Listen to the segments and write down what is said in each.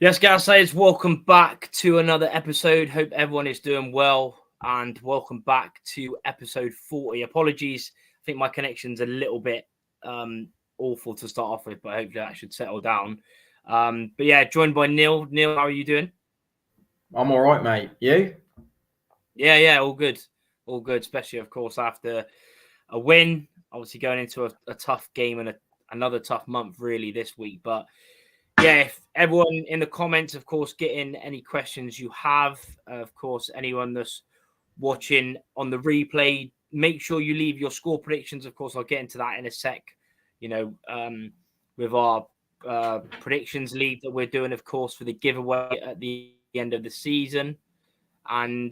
Yes, guys, welcome back to another episode. Hope everyone is doing well, and welcome back to episode 40. Apologies, I think my connection's a little bit awful to start off with, but hopefully that should settle down. But yeah, joined by Neil. Neil, how are you doing? I'm all right, mate. You? Yeah, all good. All good, especially, of course, after a win. Obviously, going into a tough game and another tough month, really, this week. But yeah, if everyone in the comments, of course, get in any questions you have. Of course, anyone that's watching on the replay, make sure you leave your score predictions. Of course, I'll get into that in a sec. With our predictions league that we're doing, of course, for the giveaway at the end of the season. And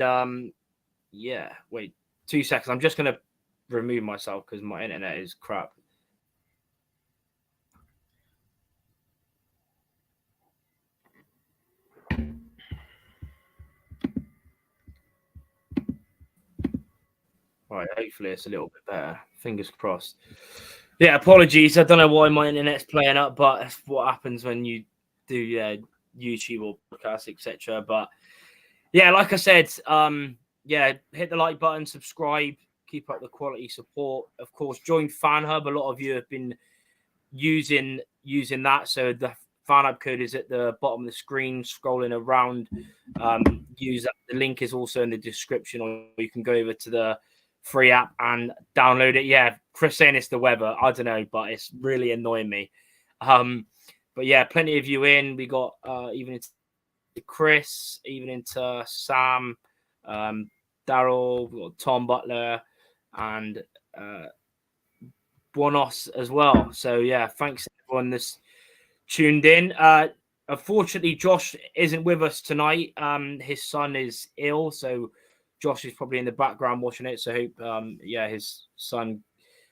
wait 2 seconds. I'm just going to remove myself because my internet is crap. Right, hopefully it's a little bit better. Fingers crossed. Yeah, apologies. I don't know why my internet's playing up, but that's what happens when you do YouTube or podcasts, etc. But yeah, like I said, hit the like button, subscribe, keep up the quality support. Of course, join FanHub. A lot of you have been using that. So the FanHub code is at the bottom of the screen, scrolling around. Use that. The link is also in the description, or you can go over to the free app and download it. Yeah, Chris saying it's the weather. I don't know, but it's really annoying me. But yeah, plenty of you in. We got even into Chris, even into Sam, Daryl, we got Tom Butler, and Buonos as well. So yeah, thanks everyone that's tuned in. Unfortunately, Josh isn't with us tonight. His son is ill, so Josh is probably in the background watching it. So hope his son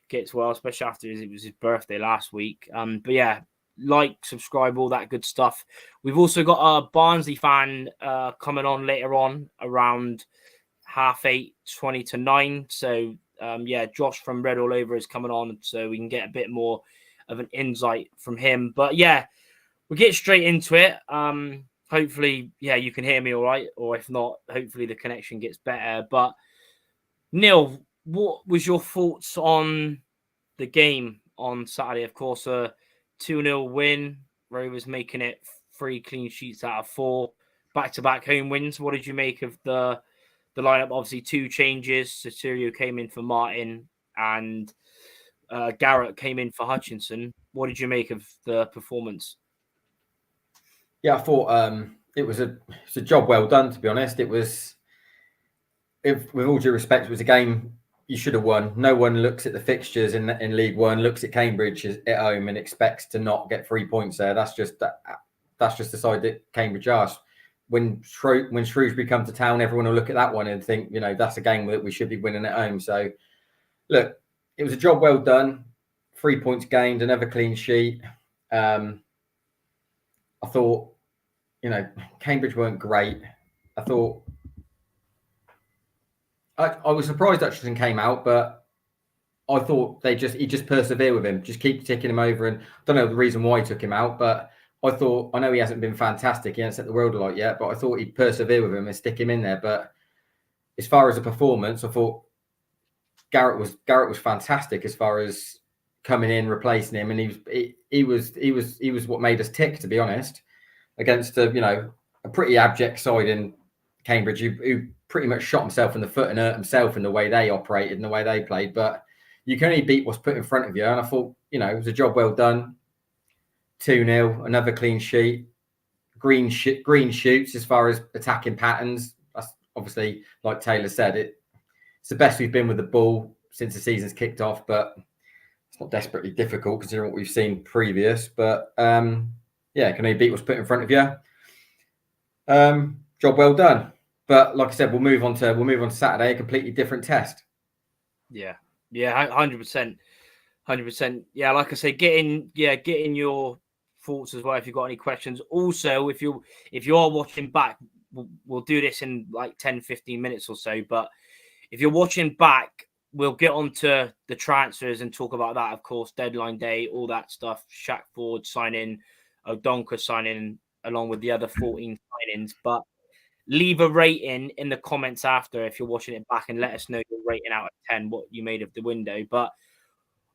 gets well, especially after it was his birthday last week. But yeah, like, subscribe, all that good stuff. We've also got a Barnsley fan coming on later on around 8:30, 20 to 9. So Josh from Red All Over is coming on, so we can get a bit more of an insight from him. But yeah, we'll get straight into it. Hopefully, you can hear me all right, or if not, hopefully the connection gets better. But Neil, what was your thoughts on the game on Saturday? Of course, a 2-0 win. Rovers making it 3 clean sheets out of 4, back-to-back home wins. What did you make of the lineup? Obviously, 2 changes. Sotirio came in for Martin, and Garrett came in for Hutchinson. What did you make of the performance? Yeah, I thought it was a job well done. To be honest, it was. With all due respect, it was a game you should have won. No one looks at the fixtures in League One, looks at Cambridge at home, and expects to not get 3 points there. That's just the side that Cambridge are. When Shrewsbury come to town, everyone will look at that one and think, that's a game that we should be winning at home. So, look, it was a job well done. 3 points gained, another clean sheet. I thought, Cambridge weren't great. I thought I was surprised Hutchinson came out, but I thought he just persevere with him, just keep ticking him over. And I don't know the reason why he took him out, but I know he hasn't been fantastic. He hasn't set the world alight yet, but I thought he'd persevere with him and stick him in there. But as far as the performance, I thought Garrett was fantastic as far as coming in, replacing him, and he was what made us tick, to be honest, against a pretty abject side in Cambridge who pretty much shot himself in the foot and hurt himself in the way they operated and the way they played. But you can only beat what's put in front of you. And I thought, it was a job well done. 2-0, another clean sheet. Green shoots as far as attacking patterns. That's obviously, like Taylor said, it's the best we've been with the ball since the season's kicked off, but it's not desperately difficult considering what we've seen previous. But can only beat what's put in front of you. Job well done. But like I said, we'll move on to Saturday, a completely different test. Yeah, 100%. Yeah, like I say, get in your thoughts as well if you've got any questions. Also, if you are watching back, we'll do this in like 10-15 minutes or so. But if you're watching back, we'll get on to the transfers and talk about that, of course, deadline day, all that stuff. Shaq Ford signing, O'Donker signing, along with the other 14 signings. But leave a rating in the comments after if you're watching it back and let us know your rating out of 10, what you made of the window. But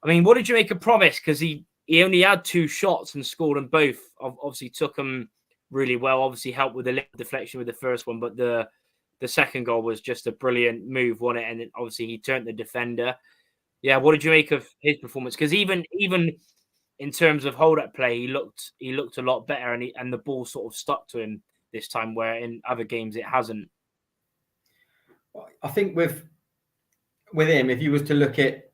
I mean, what did you make of Promise? Because he only had 2 shots and scored them both. Obviously took them really well. Obviously helped with the little deflection with the first one, but the second goal was just a brilliant move, wasn't it? And then obviously he turned the defender. Yeah, what did you make of his performance? Because even in terms of hold-up play, he looked a lot better, and the ball sort of stuck to him this time, where in other games it hasn't. I think with him, if you was to look at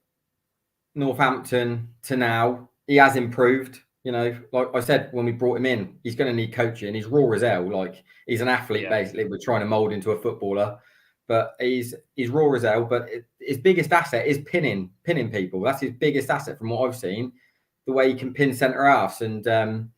Northampton to now, he has improved. You know, like I said when we brought him in, he's going to need coaching. He's raw as hell. Like he's an athlete, basically. We're trying to mold into a footballer, but he's raw as hell. But his biggest asset is pinning people. That's his biggest asset from what I've seen. The way he can pin centre halves, and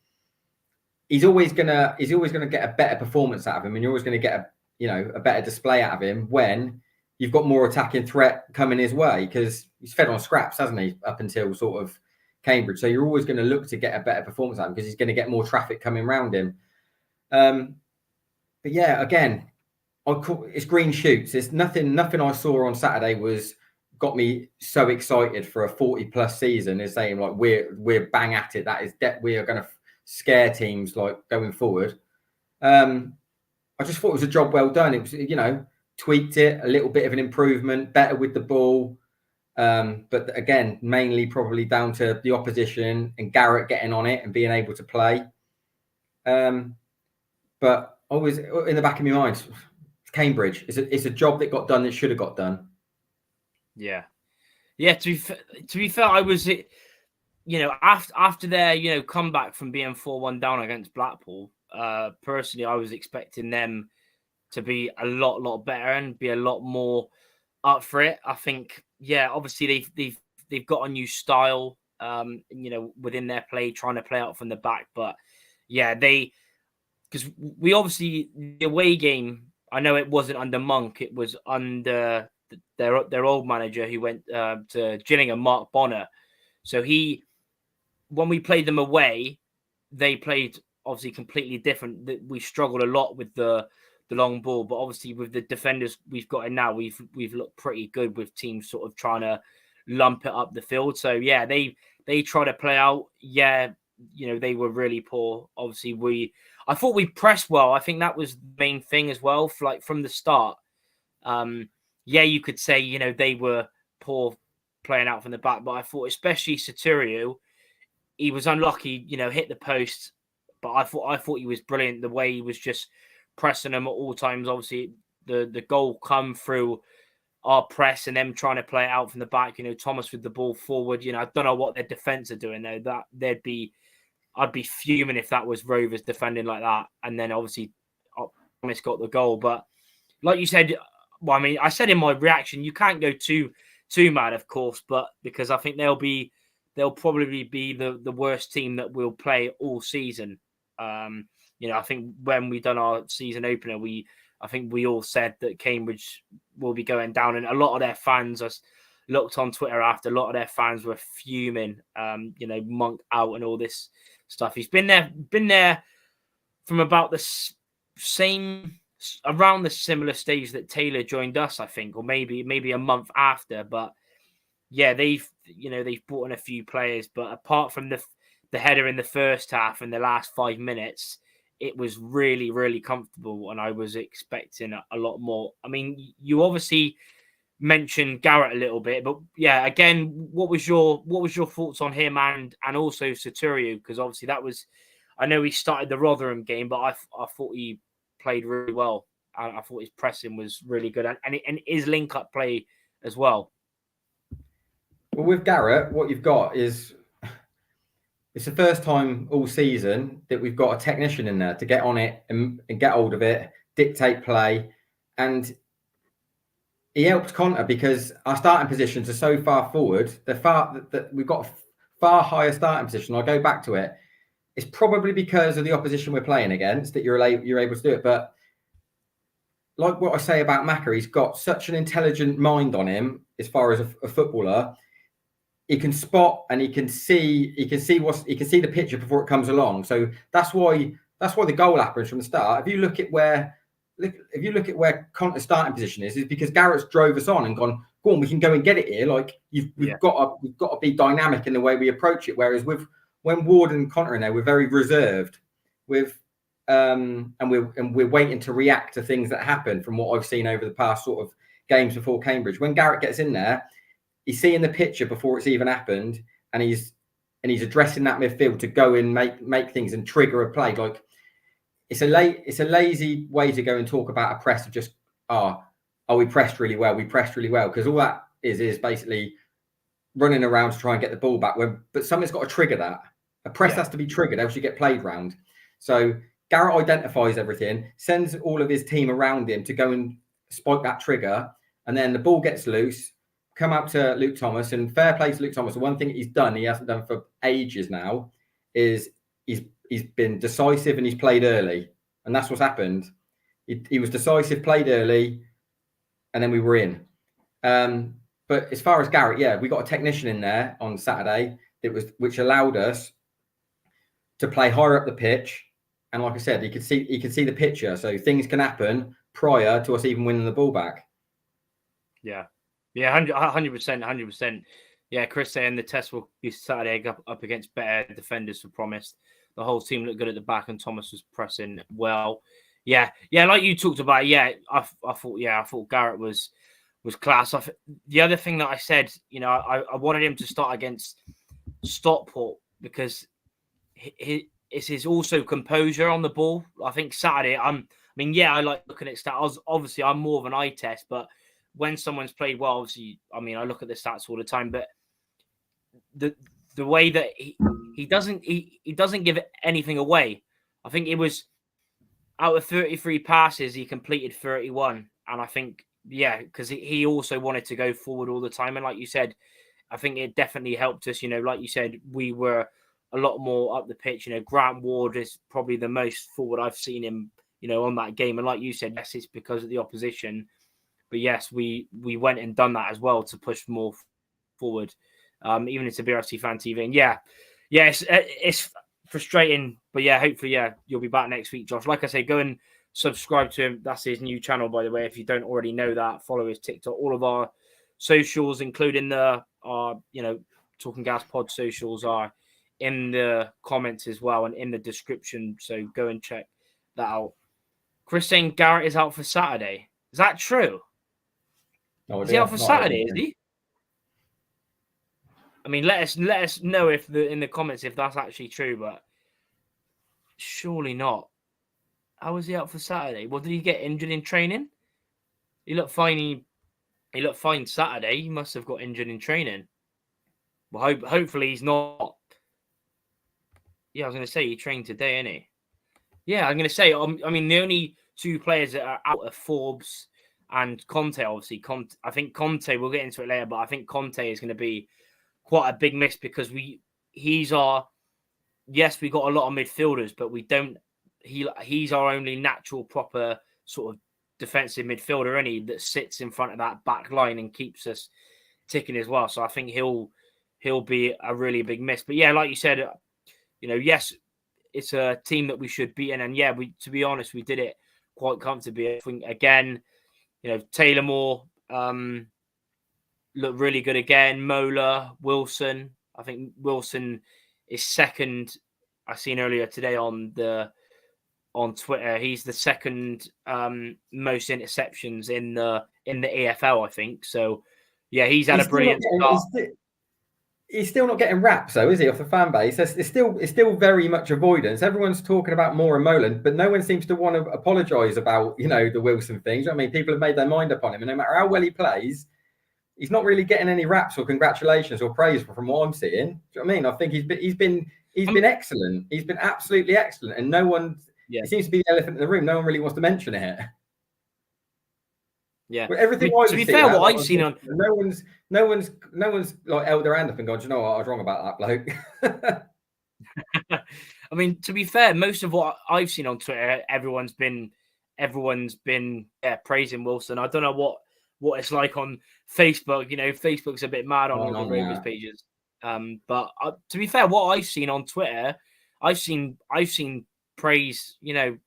he's always gonna get a better performance out of him, and you're always going to get a better display out of him when you've got more attacking threat coming his way, because he's fed on scraps, hasn't he, up until sort of Cambridge. So you're always going to look to get a better performance out of him because he's going to get more traffic coming around him. But yeah, again, it's green shoots. It's nothing I saw on Saturday got me so excited for a 40+ season. Is saying like we're bang at it. That is we are going to scare teams like going forward. I just thought it was a job well done. It was, tweaked it a little bit of an improvement, better with the ball. But again, mainly probably down to the opposition and Garrett getting on it and being able to play. But always in the back of my mind, Cambridge. It's a job that got done that should have got done. Yeah. To be fair, I was, after their comeback from being 4-1 down against Blackpool. Personally, I was expecting them to be a lot better and be a lot more up for it. I think, obviously they've got a new style, within their play, trying to play out from the back. But because we obviously, the away game, I know it wasn't under Monk, it was under their old manager who went to Gillingham, Mark Bonner. So when we played them away, they played obviously completely different. We struggled a lot with the long ball, but obviously with the defenders we've got in now, we've looked pretty good with teams sort of trying to lump it up the field. So they try to play out. They were really poor. Obviously I thought we pressed well. I think that was the main thing as well, from the start. You could say, they were poor playing out from the back, but I thought especially Saturio, he was unlucky, hit the post, but I thought he was brilliant the way he was just pressing them at all times. Obviously, the goal come through our press and them trying to play it out from the back. Thomas with the ball forward. I don't know what their defense are doing though. I'd be fuming if that was Rovers defending like that. And then obviously Thomas got the goal. But like you said, well, I mean, I said in my reaction, you can't go too mad, of course, but because I think they'll probably be the worst team that we'll play all season. I think when we done our season opener, I think we all said that Cambridge will be going down, and a lot of their fans, I looked on Twitter after, a lot of their fans were fuming. Monk out and all this stuff. He's been there from about the same, around the similar stage that Taylor joined us, I think, or maybe a month after. But they've brought in a few players, but apart from the header in the first half and the last 5 minutes, it was really, really comfortable, and I was expecting a lot more. I mean, you obviously mentioned Garrett a little bit, but again, what was your thoughts on him and also Saturio? Because obviously I know he started the Rotherham game, but I thought he played really well. I thought his pressing was really good, and his link-up play as well. Well, with Garrett, what you've got is it's the first time all season that we've got a technician in there to get on it and get hold of it, dictate play. And he helped Conter because our starting positions are so far forward. We've got a far higher starting position. I'll go back to it. It's probably because of the opposition we're playing against that you're able to do it. But like what I say about Macca, he's got such an intelligent mind on him as far as a footballer. He can spot and he can see the picture before it comes along. So that's why That's why the goal happens from the start. If you look at where Conte's starting position is because Garrett's drove us on and gone, go on, we can go and get it here. Like we've got to be dynamic in the way we approach it. Whereas when Ward and Conte are in there, we're very reserved. And we're waiting to react to things that happen from what I've seen over the past sort of games before Cambridge. When Garrett gets in there, he's seeing the picture before it's even happened, and he's addressing that midfield to go and make things and trigger a play. Like it's a lazy way to go and talk about a press of just we pressed really well, because all that is basically running around to try and get the ball back. But something's got to trigger that. A press has to be triggered, else you get played round. So Garrett identifies everything, sends all of his team around him to go and spike that trigger, and then the ball gets loose, come up to Luke Thomas, and fair play to Luke Thomas. The one thing he's done, he hasn't done for ages now, is he's been decisive and he's played early. And that's what's happened. He was decisive, played early, and then we were in. But as far as Garrett, we got a technician in there on Saturday which allowed us to play higher up the pitch. And like I said, he could see the picture. So things can happen prior to us even winning the ball back. Yeah. Yeah, 100%. Yeah, Chris saying the test will be Saturday up against better defenders for promised. The whole team looked good at the back, and Thomas was pressing well. Yeah, like you talked about. Yeah, I thought Garrett was class. The other thing that I said, I wanted him to start against Stockport because it's his also composure on the ball. I think Saturday, I like looking at stats. Obviously, I'm more of an eye test, but when someone's played well, obviously, I look at the stats all the time. But the way that he doesn't give anything away. I think it was out of 33 passes, he completed 31, and I think because he also wanted to go forward all the time. And like you said, I think it definitely helped us. Like you said, we were a lot more up the pitch. Grant Ward is probably the most forward I've seen him, on that game. And like you said, yes, it's because of the opposition. But yes, we went and done that as well to push more forward, even into BRC Fan TV. And it's frustrating. But hopefully, you'll be back next week, Josh. Like I say, go and subscribe to him. That's his new channel, by the way. If you don't already know that, follow his TikTok. All of our socials, including our Talking Gas Pod socials, are in the comments as well and in the description. So go and check that out. Chris saying Garrett is out for Saturday. Is that true? Is he out for Saturday? Is he? Let us know in the comments if that's actually true, but surely not. How was he out for Saturday? Well, did he get injured in training? He looked fine. He looked fine Saturday. He must have got injured in training. Well, hopefully he's not. Yeah, I was going to say he trained today, isn't he? Yeah, I'm going to say. The only two players that are out are Forbes and Conte. Obviously, I think Conte. We'll get into it later, but I think Conte is going to be quite a big miss because he's our. Yes, we got a lot of midfielders, but we don't. He's our only natural, proper sort of defensive midfielder, that sits in front of that back line and keeps us ticking as well. So I think he'll be a really big miss. But like you said, yes, it's a team that we should beat in, and to be honest, we did it quite comfortably. I think again, Taylor Moore looked really good again. Mola, Wilson. I think Wilson is second. I seen earlier today on Twitter, he's the second most interceptions in the EFL, I think. So he's had a brilliant start. He's still not getting raps, though, is he, off the fan base? It's still very much avoidance. Everyone's talking about Moore and Molan, but no one seems to want to apologise about, the Wilson things. People have made their mind up on him, and no matter how well he plays, he's not really getting any raps or congratulations or praise from what I'm seeing. Do you know what I mean? I think he's been excellent. He's been absolutely excellent, and no one. It seems to be the elephant in the room. No one really wants to mention it. Yeah. But everything to be fair, what I've seen on no one's like held their hand up and gone, "Do you know what? I was wrong about that bloke." To be fair, most of what I've seen on Twitter, everyone's been praising Wilson. I don't know what it's like on Facebook. Facebook's a bit mad on all the Rovers pages. But to be fair, what I've seen on Twitter, I've seen praise, and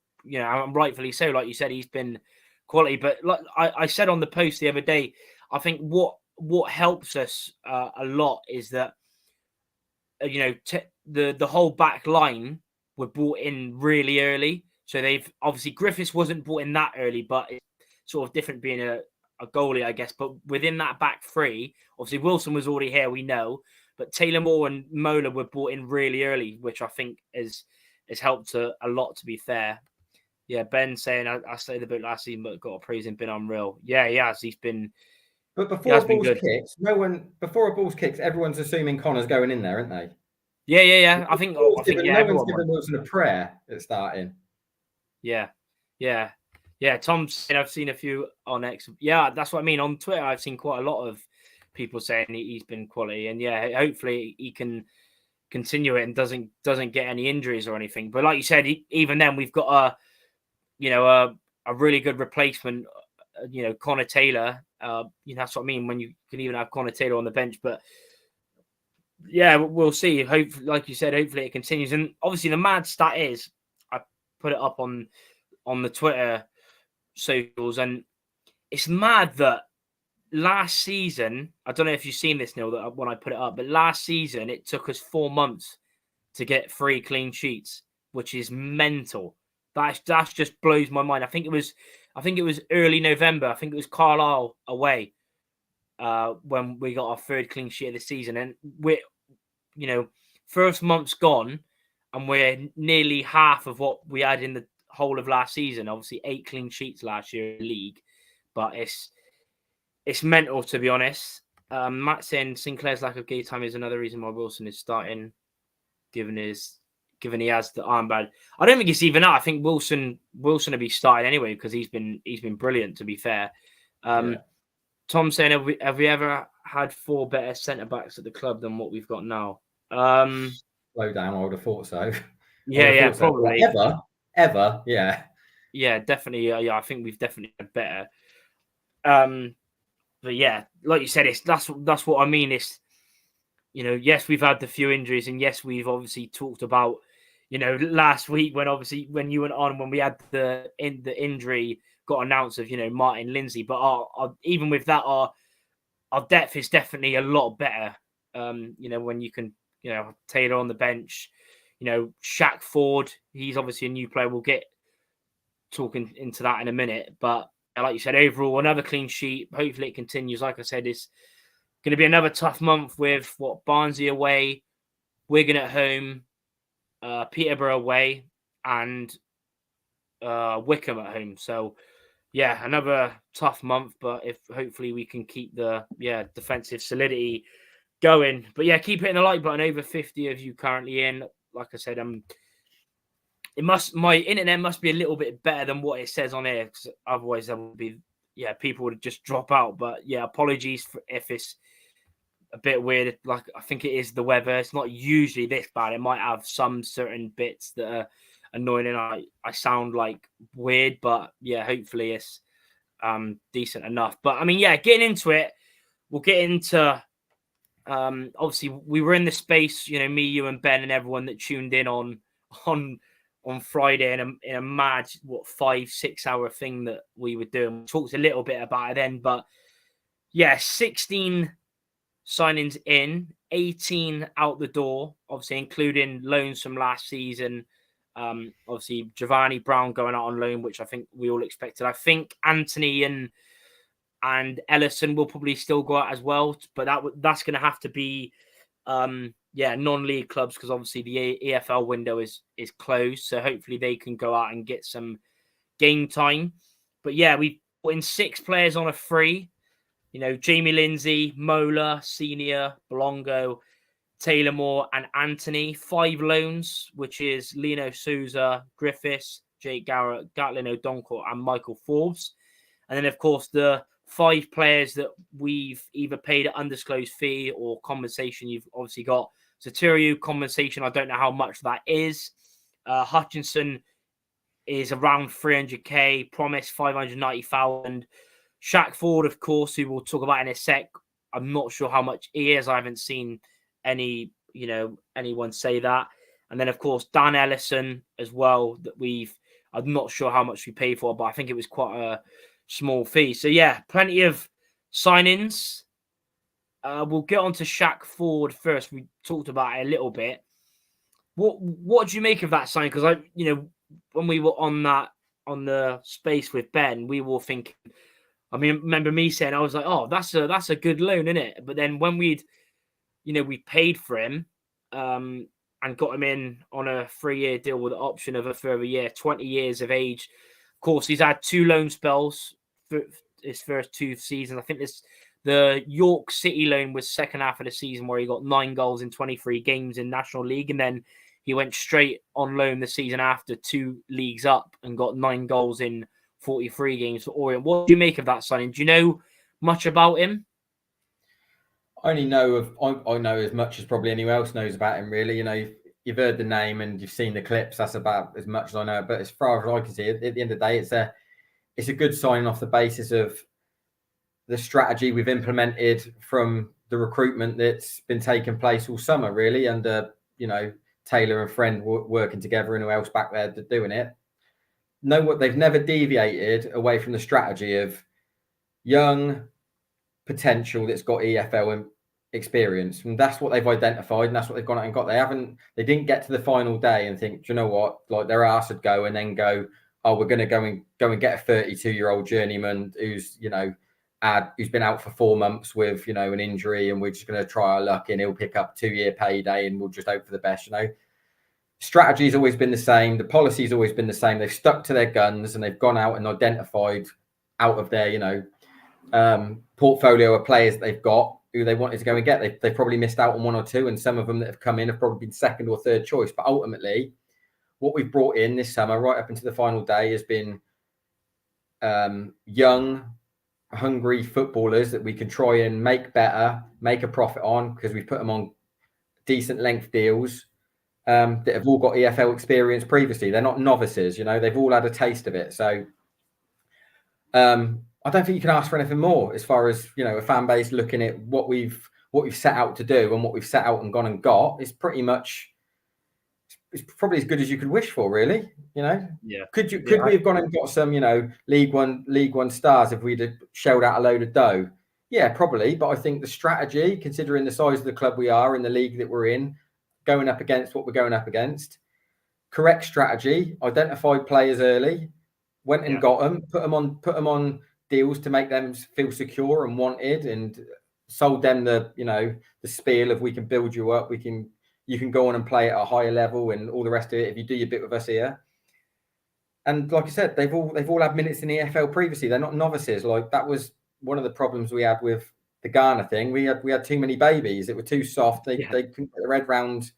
rightfully so. Like you said, he's been quality. But like I said on the post the other day, I think what helps us a lot is that the whole back line were brought in really early. So they've obviously Griffiths wasn't brought in that early, but it's sort of different being a goalie, I guess. But within that back three, obviously Wilson was already here, we know, but Taylor Moore and Mola were brought in really early, which I think has helped a lot, to be fair. Yeah, Ben saying I stayed a bit last season, but got to praise him, been unreal. Yeah, he has. He's been. But before a ball's kicked, everyone's assuming Connor's going in there, aren't they? Yeah. I think no one's given Wilson a prayer at starting. Yeah. Tom saying I've seen a few on X. Yeah, that's what I mean. On Twitter, I've seen quite a lot of people saying he's been quality, and yeah, hopefully he can continue it and doesn't get any injuries or anything. But like you said, even then we've got a really good replacement. Connor Taylor. That's what I mean when you can even have Connor Taylor on the bench. But yeah, we'll see. Hopefully, like you said, hopefully it continues. And obviously, the mad stat is I put it up on the Twitter socials, and it's mad that last season, I don't know if you've seen this, Neil, that when I put it up, but last season it took us 4 months to get 3 clean sheets, which is mental. That just blows my mind. I think it was early November. I think it was Carlisle away when we got our 3rd clean sheet of the season, and we're first month's gone, and we're nearly half of what we had in the whole of last season. Obviously 8 clean sheets last year in the league, but it's mental, to be honest. Matt saying Sinclair's lack of game time is another reason why Wilson is starting, given he has the armband. I don't think it's even that. I think Wilson will be starting anyway because he's been brilliant, to be fair. Tom saying have we ever had 4 better centre backs at the club than what we've got now? Slow down. I would have thought so. Yeah, probably. Ever, yeah. Yeah, definitely. Yeah, I think we've definitely had better. But yeah, like you said, that's what I mean. It's yes, we've had the few injuries, and yes, we've obviously talked about last week when you went on when we had the injury got announced of Martin Lindsay, but our even with that our depth is definitely a lot better. When you can Taylor on the bench, Shaq Ford, he's obviously a new player. We'll get talking into that in a minute, but like you said, overall another clean sheet. Hopefully it continues. Like I said, it's going to be another tough month with Barnsley away, Wigan at home, Peterborough away, and Wickham at home. So yeah, another tough month, but if hopefully we can keep the defensive solidity going. But yeah, keep hitting the like button. Over 50 of you currently in. Like I said, my internet must be a little bit better than what it says on here, because otherwise there would be people would just drop out. But yeah, apologies if it's a bit weird. Like I think it is the weather. It's not usually this bad. It might have some certain bits that are annoying and I sound like weird, but yeah, hopefully it's decent enough. But I mean, yeah, getting into it, we'll get into obviously we were in the space, me, you and Ben and everyone that tuned in on Friday in a mad 5-6 hour thing that we were doing. We talked a little bit about it then, but yeah, 16 signings in, 18 out the door, obviously including loans from last season. Obviously Giovanni Brown going out on loan, which I think we all expected. I think Anthony and Ellison will probably still go out as well, but that's going to have to be non-league clubs, because obviously the EFL window is closed, so hopefully they can go out and get some game time. But yeah, we put in 6 players on a free. Jamie Lindsay, Mola, Senior, Bolongo, Taylor Moore, and Anthony. 5 loans, which is Lino Souza, Griffiths, Jake Garrett, Gatlin O'Donkor, and Michael Forbes. And then, of course, the 5 players that we've either paid an undisclosed fee or compensation. You've obviously got Satirio compensation. I don't know how much that is. Hutchinson is around 300k. Promise 590,000. Shaq Ford, of course, who we'll talk about in a sec. I'm not sure how much he is. I haven't seen anyone say that. And then, of course, Dan Ellison as well, that I'm not sure how much we paid for, but I think it was quite a small fee. So, yeah, plenty of signings. We'll get on to Shaq Ford first. We talked about it a little bit. What do you make of that signing? Because when we were on the space with Ben, we were thinking. I mean, remember me saying, I was like, "Oh, that's a good loan, isn't it?" But then when we paid for him, and got him in on a 3-year deal with the option of a further year, 20 years of age. Of course, he's had 2 loan spells for his first 2 seasons. I think the York City loan was second half of the season where he got 9 goals in 23 games in National League, and then he went straight on loan the season after, 2 leagues up, and got 9 goals in 43 games for Orient. What do you make of that signing? Do you know much about him? I know as much as probably anyone else knows about him, really. You've heard the name and you've seen the clips. That's about as much as I know. But as far as I can see, at the end of the day, it's a good sign off the basis of the strategy we've implemented from the recruitment that's been taking place all summer, really, under Taylor and Friend working together, and who else back there doing it. They've never deviated away from the strategy of young potential that's got EFL experience, and that's what they've identified, and that's what they've gone out and got. They didn't get to the final day and think, do you know what, like their arse would go, and then go, oh, we're going to go and get a 32-year-old journeyman who's been out for 4 months with an injury, and we're just going to try our luck and he'll pick up 2-year payday and we'll just hope for the best. Strategy's always been the same, the policy's always been the same. They've stuck to their guns and they've gone out and identified out of their portfolio of players that they've got who they wanted to go and get. They've probably missed out on 1 or 2, and some of them that have come in have probably been second or third choice. But ultimately, what we've brought in this summer, right up into the final day, has been young, hungry footballers that we can try and make better, make a profit on, because we've put them on decent length deals that have all got EFL experience previously. They're not novices, they've all had a taste of it. So I don't think you can ask for anything more as far as a fan base looking at what we've set out to do and what we've set out and gone and got. It's pretty much, it's probably as good as you could wish for, really. Yeah. Could we have gone and got some League One stars if we'd have shelled out a load of dough? Yeah, probably. But I think the strategy, considering the size of the club we are in the league that we're in, going up against what we're going up against, correct strategy, identified players early, went and got them, put them on deals to make them feel secure and wanted, and sold them the spiel of, we can build you up, you can go on and play at a higher level and all the rest of it if you do your bit with us here. And like I said, they've all had minutes in the EFL previously. They're not novices. Like, that was one of the problems we had with the Ghana thing. We had too many babies that were too soft. They couldn't get their head round.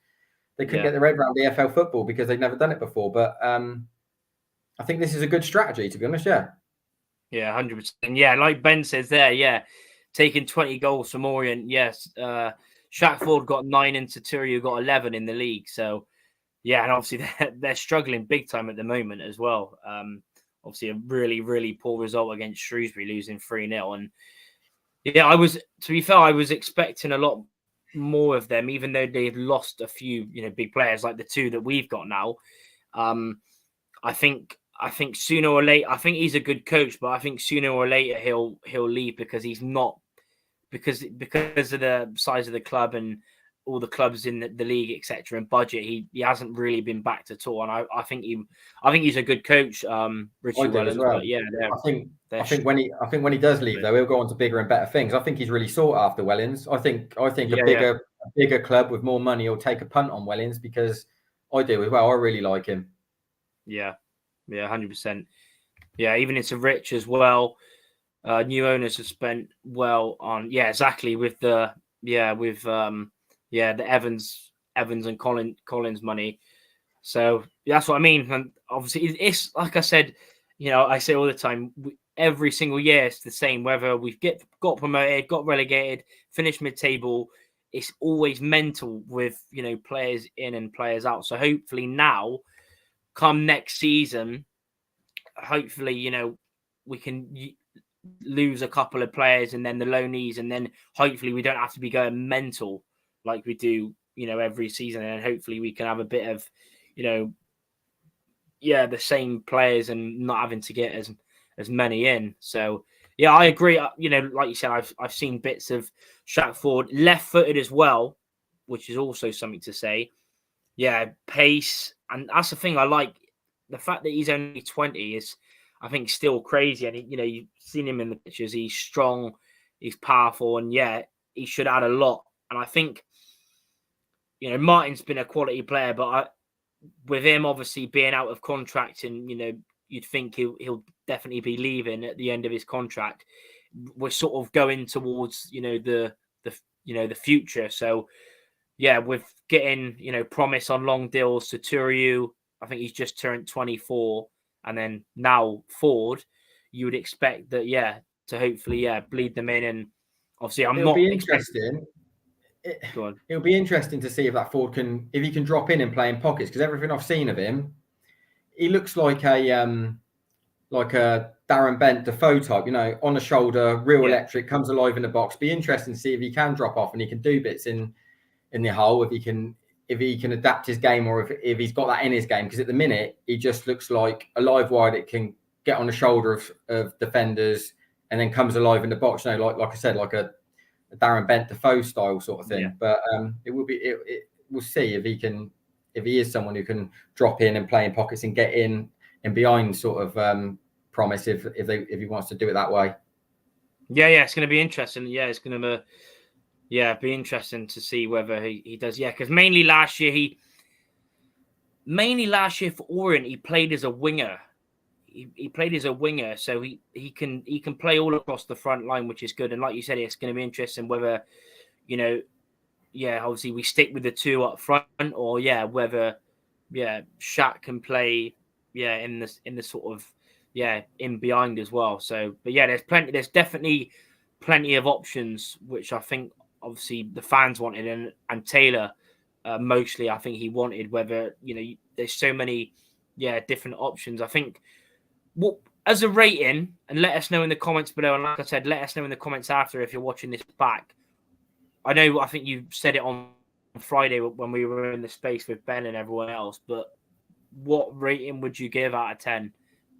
They couldn't get their head around EFL football because they'd never done it before. But I think this is a good strategy, to be honest. Yeah. Yeah, 100%. Yeah, like Ben says there, taking 20 goals from Orient. Yes, Shaq Ford got 9 and Saturio got 11 in the league. So, yeah, and obviously they're struggling big time at the moment as well. Obviously a really, really poor result against Shrewsbury, losing 3-0. And yeah, to be fair, I was expecting a lot more of them, even though they've lost a few, big players like the 2 that we've got now. I think sooner or later, I think he's a good coach, but I think sooner or later he'll leave, because he's not, because of the size of the club and all the clubs in the league, etc., and budget. He hasn't really been backed at all, and I think he's a good coach, Richie Wellens. Well. But yeah, I think when he does leave, though, he'll go on to bigger and better things. I think he's really sought after, Wellens. I think a bigger club with more money will take a punt on Wellens, because I do as well. I really like him. Yeah, 100%. Yeah, even into Rich as well. New owners have spent well on exactly with the Evans and Collins money. So that's what I mean. And obviously, it's like I said, I say all the time, every single year it's the same. Whether we've got promoted, got relegated, finished mid-table, it's always mental with players in and players out. So hopefully now, come next season, hopefully we can lose a couple of players and then the loanees, and then hopefully we don't have to be going mental like we do every season, and hopefully we can have a bit of, the same players and not having to get as many in. So yeah, I agree. Like you said, I've seen bits of Shaq Ford left-footed as well, which is also something to say. Yeah, pace, and that's the thing I like. The fact that he's only 20 is, I think, still crazy. And you've seen him in the pictures. He's strong, he's powerful, and yeah, he should add a lot. And I think, Martin's been a quality player, but with him obviously being out of contract, and you'd think he'll definitely be leaving at the end of his contract. We're sort of going towards the future. So yeah, with getting promise on long deals to Turiu, I think he's just turned 24, and then now Ford, you would expect that to hopefully bleed them in. And obviously It'll be interesting. It'll be interesting to see if that Ford if he can drop in and play in pockets, because everything I've seen of him, he looks like a Darren Bent Defoe type, on the shoulder, real electric, comes alive in the box. Be interesting to see if he can drop off and he can do bits in the hole, if he can adapt his game, or if he's got that in his game. Because at the minute he just looks like a live wire that can get on the shoulder of defenders and then comes alive in the box. Like I said, like a Darren Bent Defoe style sort of thing. Yeah. But we'll see if he is someone who can drop in and play in pockets and get in and behind sort of promise if he wants to do it that way. Yeah, it's going to be interesting. Yeah, it's going to be interesting to see whether he does. Yeah, because mainly last year for Orient he played as a winger. He played as a winger, so he can play all across the front line, which is good. And like you said, it's going to be interesting whether obviously we stick with the two up front, or whether Shaq can play in the sort of in behind as well. So, but there's definitely plenty of options, which I think obviously the fans wanted, and Taylor mostly I think he wanted. Whether there's so many different options. I think as a rating, and let us know in the comments below, and like I said, let us know in the comments after if you're watching this back. I think you said it on Friday when we were in the space with Ben and everyone else, but what rating would you give out of 10?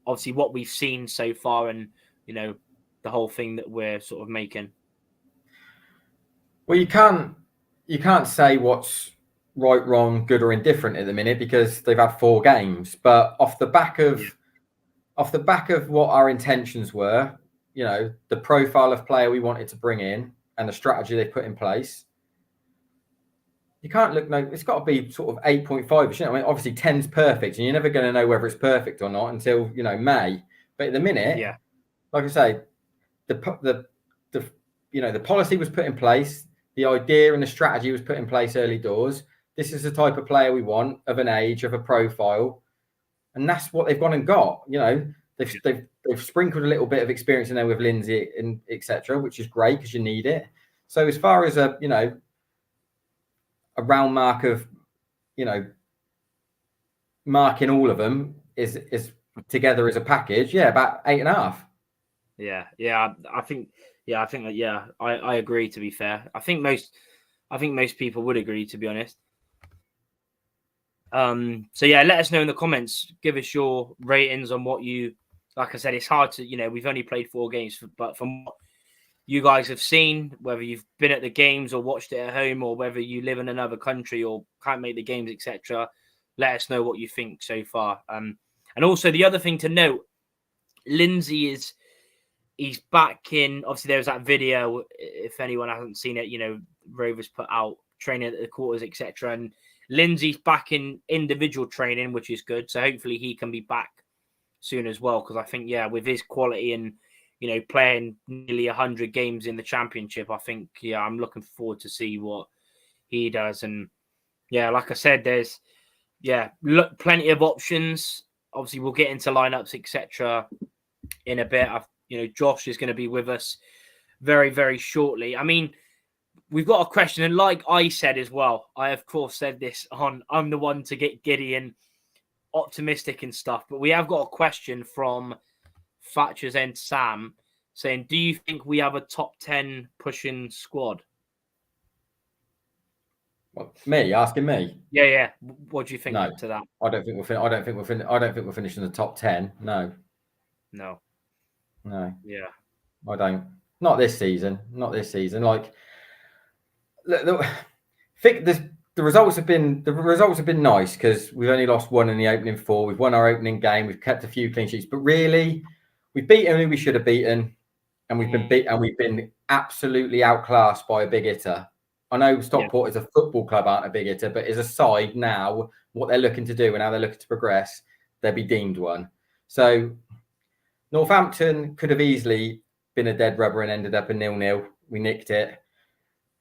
Obviously what we've seen so far, and the whole thing that we're sort of making. Well, you can't say what's right, wrong, good or indifferent at the minute, because they've had 4 games. But off the back of what our intentions were, the profile of player we wanted to bring in and the strategy they put in place, you can't look. No, it's got to be sort of 8.5. I mean, obviously 10's perfect, and you're never going to know whether it's perfect or not until May. But at the minute, like I say, the policy was put in place, the idea and the strategy was put in place early doors. This is the type of player we want, of an age, of a profile, and that's what they've gone and got. They've sprinkled a little bit of experience in there with Lindsay and etc., which is great because you need it. So as far as a round mark of marking all of them is together as a package, about 8.5. I agree, to be fair. I think most people would agree, to be honest. So let us know in the comments. Give us your ratings on what you, like I said, it's hard to, we've only played 4 games, but from what you guys have seen, whether you've been at the games or watched it at home, or whether you live in another country or can't make the games, etc., let us know what you think so far. And also the other thing to note, Lindsay he's back in. Obviously, there was that video. If anyone hasn't seen it, Rovers put out training at the quarters, etc. And Lindsay's back in individual training, which is good. So hopefully he can be back soon as well. Because I think, with his quality and playing nearly 100 games in the Championship, I think I'm looking forward to see what he does. And like I said, there's plenty of options. Obviously, we'll get into lineups, etc. in a bit. Josh is going to be with us very, very shortly. I mean, we've got a question, and like I said as well, I of course said this I'm the one to get giddy and optimistic and stuff, but we have got a question from Thatcher's End Sam saying, do you think we have a top 10 pushing squad? What, me asking me? Yeah. What do you think No, to that? I don't think we'll finish in the top 10. No. No. Yeah. I don't. Not this season. Not this season. Like, the results have been nice because we've only lost one in the opening 4. We've won our opening game. We've kept a few clean sheets, but really, we've beaten who we should have beaten, and we've been absolutely outclassed by a big hitter. I know Stockport is a football club, aren't a big hitter, but as a side now, what they're looking to do and how they're looking to progress, they'll be deemed one. So Northampton could have easily been a dead rubber and ended up a 0-0. We nicked it.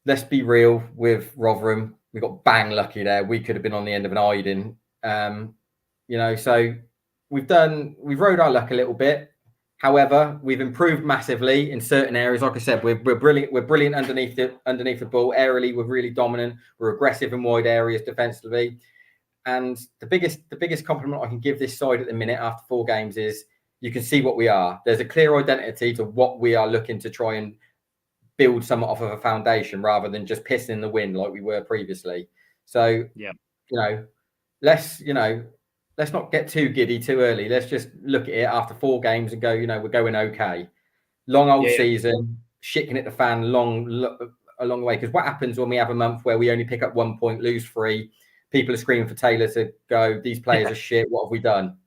Let's be real with Rotherham. We got bang lucky there. We could have been on the end of an hiding. So we've rode our luck a little bit. However, we've improved massively in certain areas. Like I said, we're brilliant. We're brilliant underneath the ball. Aerially, we're really dominant. We're aggressive in wide areas defensively. And the biggest compliment I can give this side at the minute after 4 games is you can see what we are. There's a clear identity to what we are looking to try and build somewhat off of a foundation rather than just pissing in the wind like we were previously. So, let's not get too giddy too early. Let's just look at it after 4 games and go, we're going okay. Long old season, shit can hit the fan along the way. Because what happens when we have a month where we only pick up 1 point, lose 3? People are screaming for Taylor to go. These players are shit. What have we done?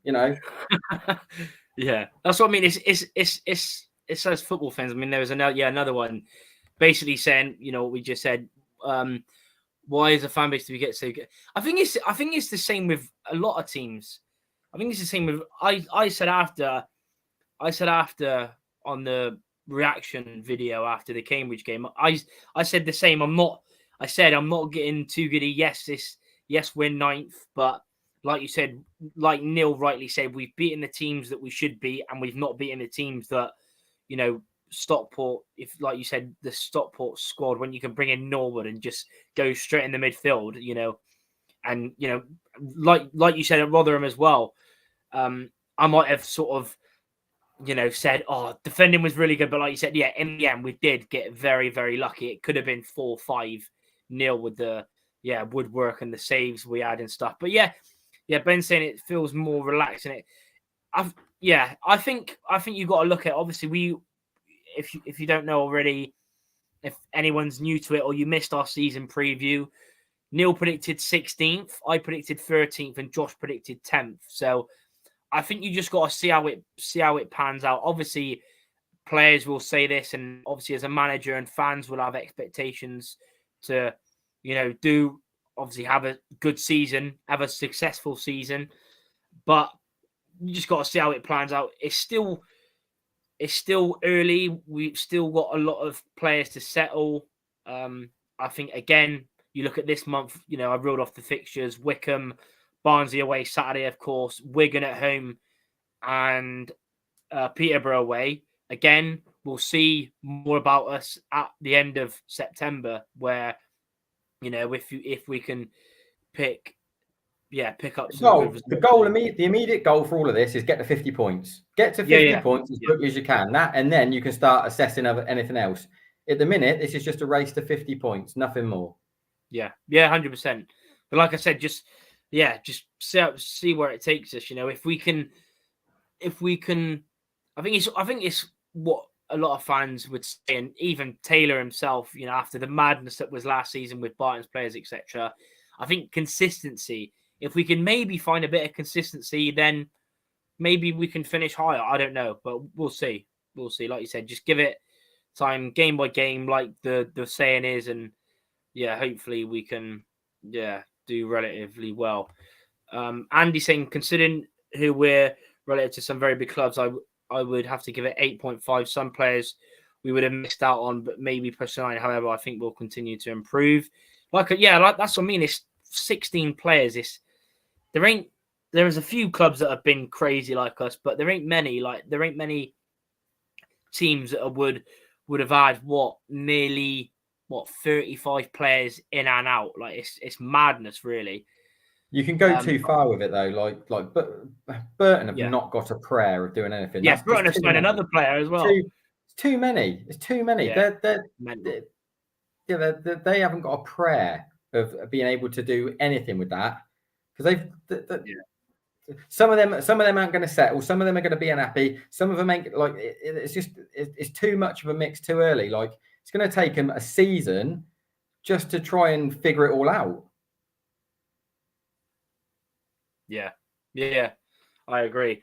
Yeah, that's what I mean. It's as football fans. I mean, there was another one, basically saying, what we just said. Why is the fan base to get so good? I think it's the same with a lot of teams. I think it's the same with I said after on the reaction video after the Cambridge game. I said the same. I'm not getting too giddy. Yes, we're 9th, but like you said, like Neil rightly said, we've beaten the teams that we should beat, and we've not beaten the teams that, Stockport, if like you said, the Stockport squad, when you can bring in Norwood and just go straight in the midfield, and like you said at Rotherham as well, I might have sort of, said, oh, defending was really good, but like you said, in the end we did get very, very lucky. It could have been 4-5-0 with the woodwork and the saves we had and stuff. But Ben's saying it feels more relaxed in it. I think you got to look at, obviously, if you don't know already, if anyone's new to it or you missed our season preview, Neil predicted 16th, I predicted 13th, and Josh predicted 10th. So I think you just got to see how it pans out. Obviously, players will say this, and obviously as a manager and fans will have expectations to, obviously have a good season, have a successful season, but you just got to see how it plans out. It's still early. We've still got a lot of players to settle. I think, again, you look at this month, I reeled off the fixtures: Wickham, Barnsley away Saturday, of course, Wigan at home, and Peterborough away. Again, we'll see more about us at the end of September, where, if we can pick up some the immediate goal for all of this is get to 50 points. Get to 50 points as quickly as you can. And then you can start assessing anything else. At the minute, this is just a race to 50 points, nothing more. Yeah, 100%. But like I said, just see where it takes us. If we can, I think it's what a lot of fans would say, and even Taylor himself, after the madness that was last season with Barton's players, etc. I think consistency. If we can maybe find a bit of consistency, then maybe we can finish higher. I don't know, but we'll see. We'll see. Like you said, just give it time, game by game, like the saying is, and hopefully we can do relatively well. Andy saying, considering who we're relative to some very big clubs, I would have to give it 8.5. Some players we would have missed out on, but maybe push 9. However, I think we'll continue to improve. Like that's what I mean. It's 16 players. There is a few clubs that have been crazy like us, but there ain't many. There ain't many teams that would have had nearly 35 players in and out. Like it's madness, really. You can go too far with it though. But Burton have not got a prayer of doing anything. Yeah, Burton have signed another player as well. It's too many. It's too many. Yeah. They haven't got a prayer of being able to do anything with that, because some of them aren't going to settle. Some of them are going to be unhappy. Some of them ain't, like, it's too much of a mix too early. Like, it's going to take them a season just to try and figure it all out. Yeah, I agree.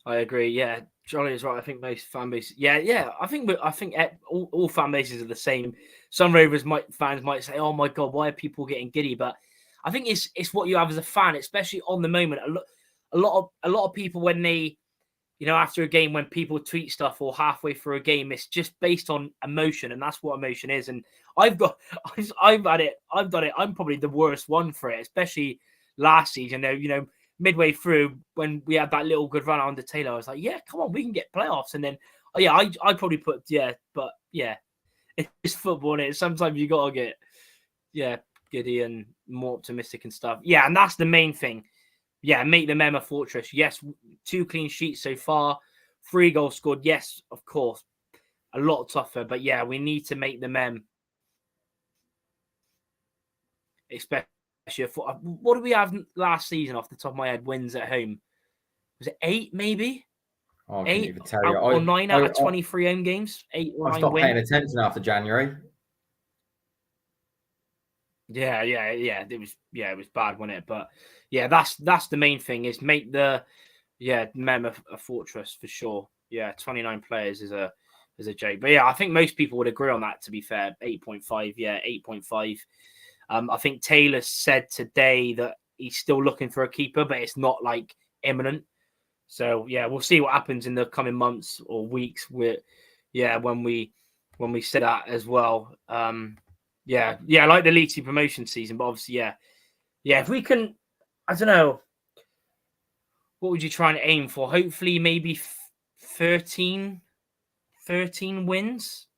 Yeah, Johnny is right. I think most fan bases. Yeah. I think all fan bases are the same. Some Rovers fans might say, "Oh my God, why are people getting giddy?" But I think it's what you have as a fan, especially on the moment. A lot of people, when they, after a game, when people tweet stuff or halfway through a game, it's just based on emotion, and that's what emotion is. And I've done it. I'm probably the worst one for it, especially last season. Midway through, when we had that little good run under Taylor, I was like, yeah, come on, we can get playoffs. And then, I probably put, but it's football, and it sometimes you got to get, giddy and more optimistic and stuff. Yeah, and that's the main thing. Yeah, make the Mem a fortress. Yes, 2 clean sheets so far, 3 goals scored. Yes, of course, a lot tougher. But yeah, we need to make the Mem, especially. What did we have last season off the top of my head? Wins at home. Was it 8 maybe? I can't even tell you. Or 9 out of 23 home games. 8 or 9 I stopped paying attention after January. Yeah. It was bad, wasn't it? But yeah, that's the main thing, is make the Mem a fortress for sure. Yeah, 29 players is a joke. But yeah, I think most people would agree on that, to be fair. 8.5, 8.5. I think Taylor said today that he's still looking for a keeper, but it's not like imminent. So yeah, we'll see what happens in the coming months or weeks. When we say that as well. I like the Leeds promotion season, but obviously, if we can, I don't know, what would you try and aim for? Hopefully, maybe 13 wins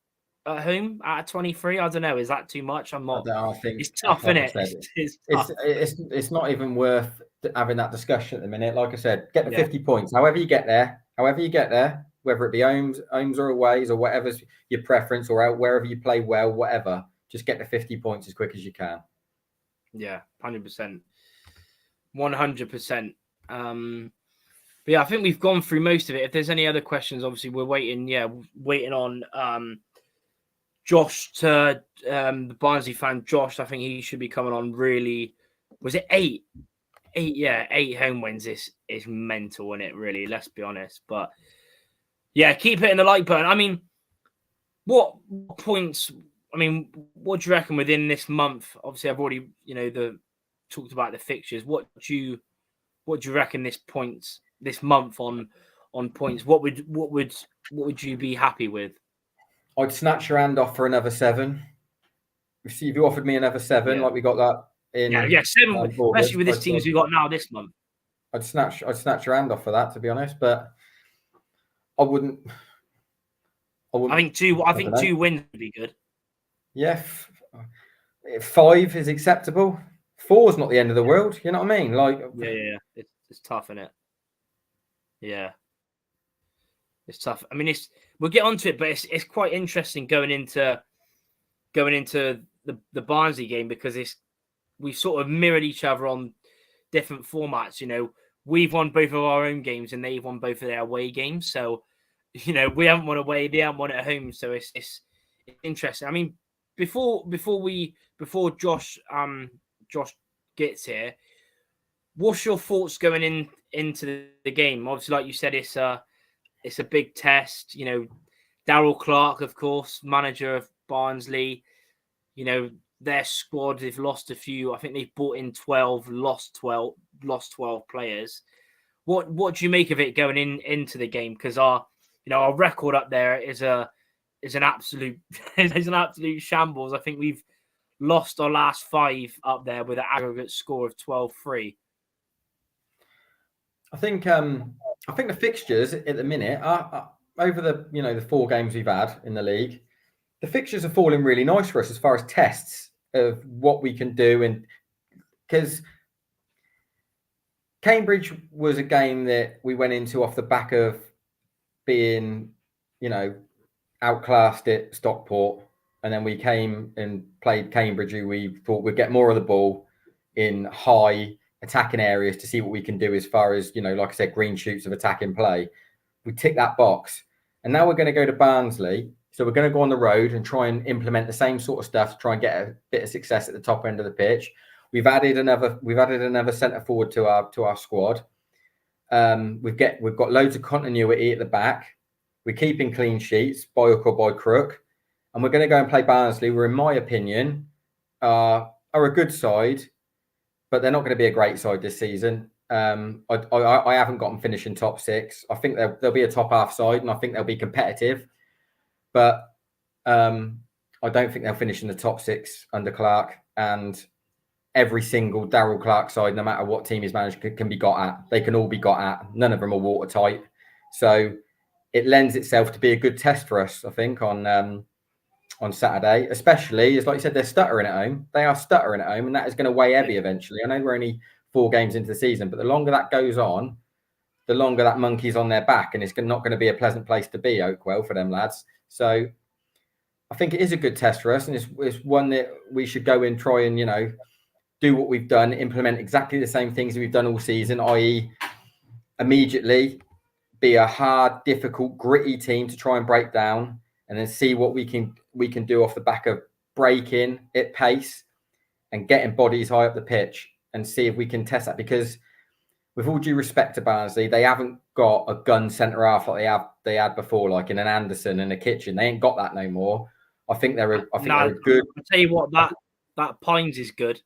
at home out of 23. I don't know. Is that too much? I'm not. I think it's tough, isn't it? It's not even worth having that discussion at the minute. Like I said, get the 50 points. However you get there, whether it be homes or aways or whatever's your preference, or out wherever you play well, whatever. Just get the 50 points as quick as you can. Yeah, 100%, 100%. But yeah, I think we've gone through most of it. If there's any other questions, obviously we're waiting on Josh to the Barnsley fan. Josh, I think he should be coming on. Really, was it 8? 8 home wins is mental, isn't it? Really, let's be honest. But yeah, keep hitting the like button. I mean, what points? I mean, what do you reckon within this month? Obviously, I've already talked about the fixtures. What do you reckon this month on points? What would you be happy with? I'd snatch your hand off for another 7. If you offered me another 7, like we got that in 7, especially with this teams we got now this month. I'd snatch your hand off for that, to be honest. But I wouldn't. I think 2 wins would be good. Yeah, 5 is acceptable. 4 is not the end of the world. You know what I mean? Like, it's tough, isn't it? Yeah, it's tough. I mean, we'll get onto it, but it's quite interesting going into the Barnsley game, because we sort of mirrored each other on different formats. We've won both of our own games, and they've won both of their away games. So, we haven't won away, they haven't won at home. So it's interesting. I mean, before Josh gets here, what's your thoughts going into the game? Obviously, like you said, it's a big test. Darryl Clark, of course, manager of Barnsley. Their squad, they've lost a few. I think they've brought in 12, lost 12 players. What do you make of it going into the game? Because our record up there is an absolute shambles. I think we've lost our last 5 up there with an aggregate score of 12-3. I think the fixtures at the minute are over the 4 games we've had in the league. The fixtures are falling really nice for us as far as tests of what we can do, and because Cambridge was a game that we went into off the back of being, outclassed at Stockport. and then we came and played Cambridge, who we thought would get more of the ball in high attacking areas to see what we can do as far as, like I said, green shoots of attacking play. We tick that box. And now we're going to go to Barnsley. So we're going to go on the road and try and implement the same sort of stuff to try and get a bit of success at the top end of the pitch. We've added another centre forward to our squad. We've got loads of continuity at the back. We're keeping clean sheets by hook or by crook. And we're going to go and play Barnsley, who, in my opinion, are a good side, but they're not going to be a great side this season. I haven't got them finishing top 6. I think they'll be a top half side, and I think they'll be competitive. But I don't think they'll finish in the top 6 under Clark. And every single Darryl Clark side, no matter what team he's managed, can be got at. They can all be got at. None of them are watertight. So it lends itself to be a good test for us, I think, on Saturday, especially as, like you said, they're stuttering at home. They are stuttering at home, and that is going to weigh heavy eventually. I know we're only 4 games into the season, but the longer that goes on, the longer that monkey's on their back, and it's not going to be a pleasant place to be, Oakwell, for them lads. So I think it is a good test for us, and it's one that we should go and try and, do what we've done, implement exactly the same things that we've done all season, i.e. immediately be a hard, difficult, gritty team to try and break down, and then see what we can do off the back of breaking at pace and getting bodies high up the pitch, and see if we can test that. Because with all due respect to Barnsley, they haven't got a gun centre half like they had before, like in an Anderson and a Kitchen. They ain't got that no more. I think they're a good. I'll tell you what, that Pines is good.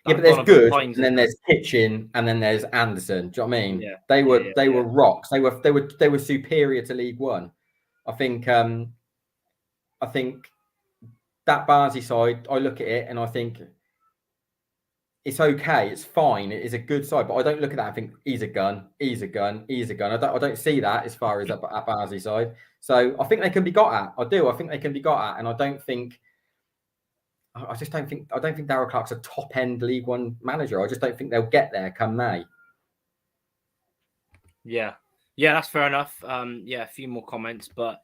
Yeah, but there's good, and then there's Kitchen, and then there's Anderson. Do you know what I mean? Yeah. They were rocks. They were superior to League One. I think that Barnsley side, I look at it and I think it's okay, it's fine, it is a good side, but I don't look at that and think he's a gun. I don't see that as far as that Barnsley side. So I think they can be got at. I think they can be got at, and I don't think Darryl Clark's a top end League One manager. I just don't think they'll get there come May. Yeah, that's fair enough. A few more comments, but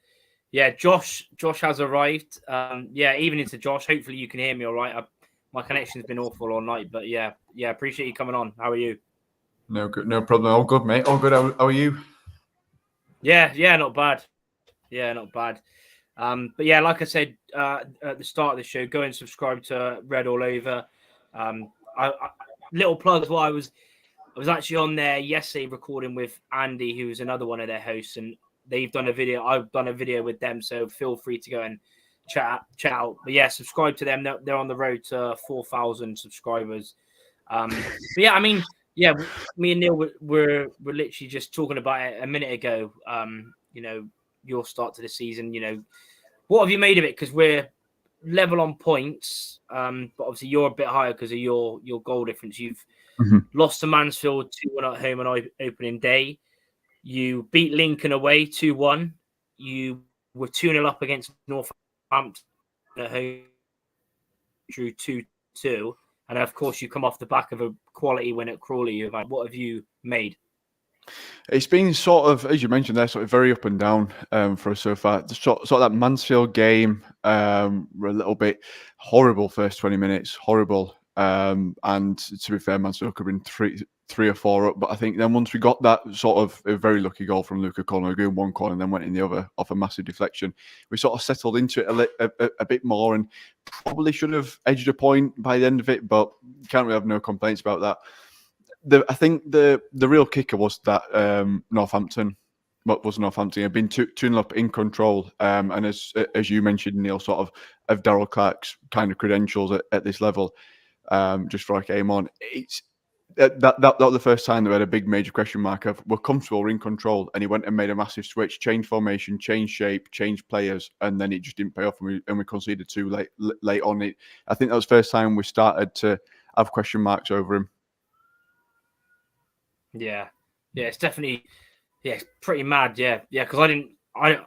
yeah, Josh has arrived. Evening to Josh. Hopefully you can hear me all right. My connection's been awful all night, but yeah, appreciate you coming on. How are you? No problem. All good, mate. All good. How are you? Yeah, not bad. But yeah, like I said at the start of the show, go and subscribe to Red All Over. Little plugs. While I was actually on there yesterday recording with Andy, who's another one of their hosts, and they've done a video. I've done a video with them, so feel free to go and chat out. But yeah, subscribe to them. They're on the road to 4,000 subscribers. But yeah, I mean, yeah, me and Neil were literally just talking about it a minute ago. Your start to the season. What have you made of it? Because we're level on points, but obviously you're a bit higher because of your goal difference. You've lost to Mansfield 2-1 at home on opening day. You beat Lincoln away 2-1. You were 2-0 up against Northampton at home, drew 2-2. And of course, you come off the back of a quality win at Crawley. What have you made? It's been sort of, as you mentioned there, sort of very up and down for us so far. Sort of that Mansfield game were a little bit horrible first 20 minutes, horrible. And to be fair, Mansfield could have been three or 4 up. But I think then once we got that sort of a very lucky goal from Luca Connor, going one corner and then went in the other off a massive deflection, we sort of settled into it a bit more, and probably should have edged a point by the end of it, but can't really have no complaints about that. I think the real kicker was that Northampton had been 2-0 up in control, and as you mentioned, Neil, sort of Darryl Clark's kind of credentials at this level. Just before I came on, that was the first time that we had a big major question mark of we're comfortable, we're in control, and he went and made a massive switch, changed formation, changed shape, changed players, and then it just didn't pay off, and we conceded 2 late on it. I think that was the first time we started to have question marks over him. Yeah, it's definitely, it's pretty mad. Yeah, because I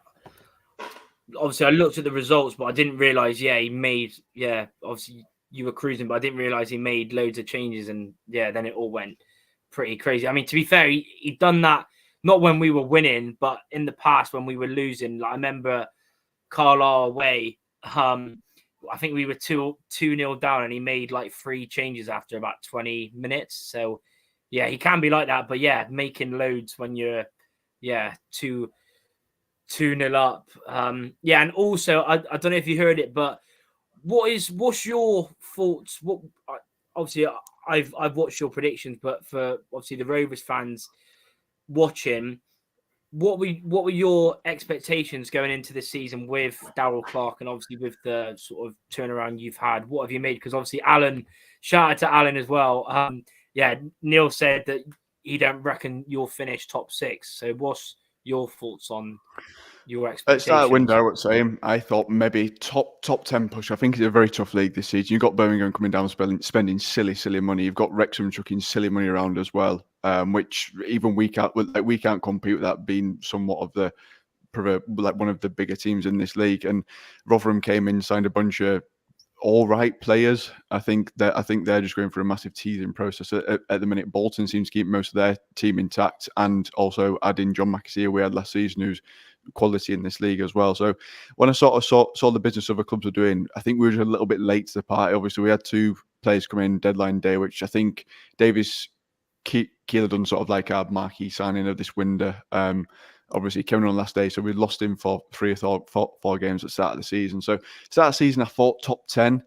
obviously I looked at the results, but I didn't realize. He made. Obviously you were cruising, but I didn't realize he made loads of changes, and then it all went pretty crazy. I mean, to be fair, he'd done that not when we were winning, but in the past when we were losing. Like I remember Carlisle away, I think we were 2-0 down, and he made like 3 changes after about 20 minutes. So yeah, he can be like that. But yeah, making loads when you're 2-0 up. Yeah, and also I don't know if you heard it, but what's your thoughts? What obviously I've watched your predictions, but for obviously the Rovers fans watching, what were your expectations going into this season with Darryl Clark, and obviously with the sort of turnaround you've had? What have you made? Because obviously Alan, shout out to Alan as well. Neil said that he don't reckon you'll finish top 6. So what's your thoughts on your expectations? At that window, I would say I thought maybe top 10 push. I think it's a very tough league this season. You've got Birmingham coming down spending silly money. You've got Wrexham chucking silly money around as well, which even we can't compete with that being somewhat of the like one of the bigger teams in this league. And Rotherham came in, signed a bunch of all right players. I think they're just going through a massive teething process at the minute. Bolton seems to keep most of their team intact, and also adding John McAsee we had last season, who's quality in this league as well. So when I sort of saw the business other clubs are doing, I think we were just a little bit late to the party. Obviously, we had 2 players come in deadline day, which I think Davis Keeler done sort of like our marquee signing of this window. Obviously, he came on last day, so we lost him for 3 or 4 games at the start of the season. So start of the season, I thought top 10.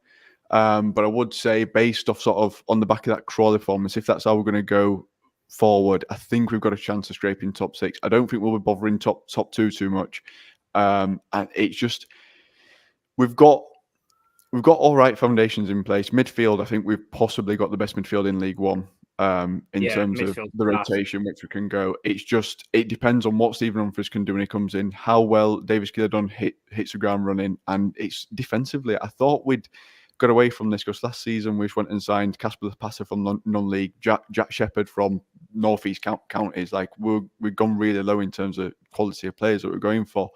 But I would say, based off sort of on the back of that Crawley performance, if that's how we're going to go forward, I think we've got a chance of scraping top 6. I don't think we'll be bothering top 2 too much. And it's just we've got all right foundations in place. Midfield, I think we've possibly got the best midfield in League One. In terms of the rotation, which we can go. It depends on what Stephen Humphries can do when he comes in, how well Davis Keeler hits the ground running, and it's defensively. I thought we'd got away from this because last season we went and signed Casper the Passer from non-league, Jack Shepherd from North East counties. Like we've gone really low in terms of quality of players that we're going for.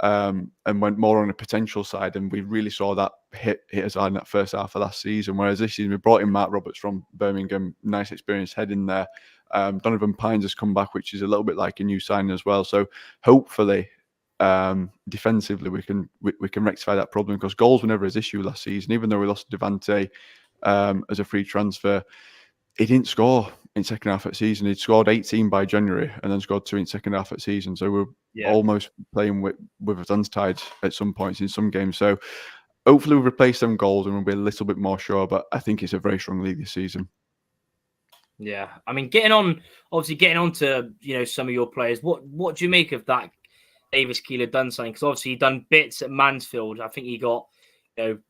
And went more on a potential side, and we really saw that hit us hard in that first half of last season. Whereas this season, we brought in Mark Roberts from Birmingham, nice experienced head in there. Donovan Pines has come back, which is a little bit like a new signing as well. So hopefully, defensively, we can rectify that problem, because goals were never his issue last season. Even though we lost Devante as a free transfer, he didn't score in second half of the season. He'd scored 18 by January and then scored 2 in second half of the season. So we're almost playing with his hands tied at some points in some games. So hopefully we'll replace them goals and we'll be a little bit more sure. But I think it's a very strong league this season. Yeah, I mean, getting on to some of your players. What do you make of that Davis Keeler done something? Because obviously he done bits at Mansfield. I think he got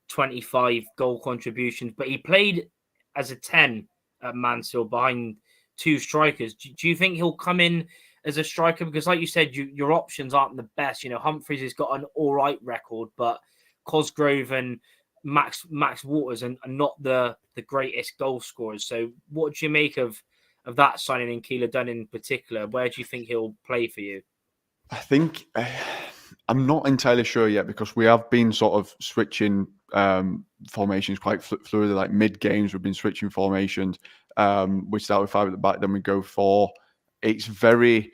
25 goal contributions, but he played as a 10 at Mansfield behind 2 strikers. Do you think he'll come in as a striker? Because like you said, your options aren't the best. Humphries has got an all right record, but Cosgrove and Max Waters are not the greatest goal scorers. So what do you make of that signing in Keeler Dunn in particular? Where do you think he'll play for you? I think I'm not entirely sure yet, because we have been sort of switching formations quite fluidly. Like mid games, we've been switching formations. We start with 5 at the back, then we go 4. It's very,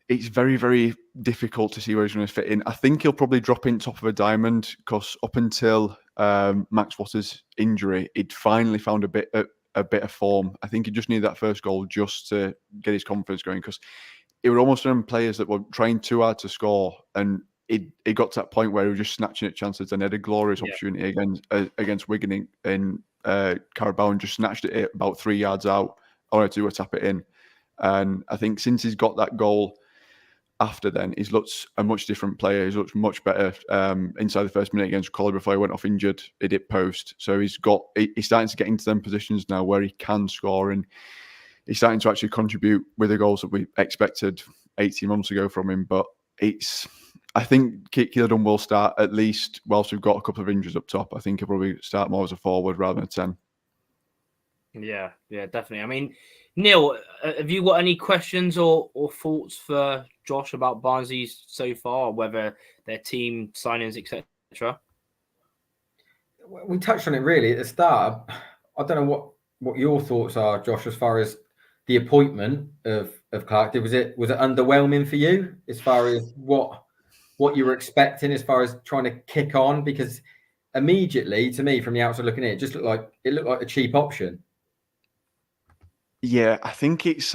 very difficult to see where he's going to fit in. I think he'll probably drop in top of a diamond, because up until Max Waters' injury, he'd finally found a bit of form. I think he just needed that first goal just to get his confidence going, because it would almost been players that were trying too hard to score, and it got to that point where he was just snatching at chances. And he had a glorious opportunity against Wigan in Carabao, and just snatched it about 3 yards out, or to tap it in. And I think since he's got that goal after then, he's looked a much different player. He's looked much better inside the first minute against Crawley before he went off injured. He hit post. So he's starting to get into them positions now where he can score, and he's starting to actually contribute with the goals that we expected 18 months ago from him. But I think Keeler Dunn will start, at least whilst we've got a couple of injuries up top. I think he'll probably start more as a forward rather than a 10. Yeah, definitely. I mean, Neil, have you got any questions or thoughts for Josh about Barnsley so far, whether their team signings, etc.? We touched on it really at the start. I don't know what your thoughts are, Josh, as far as the appointment of Clark. Was it underwhelming for you as far as what what you were expecting as far as trying to kick on? Because immediately, to me, from the outside looking in, it just looked like a cheap option. Yeah, I think it's it's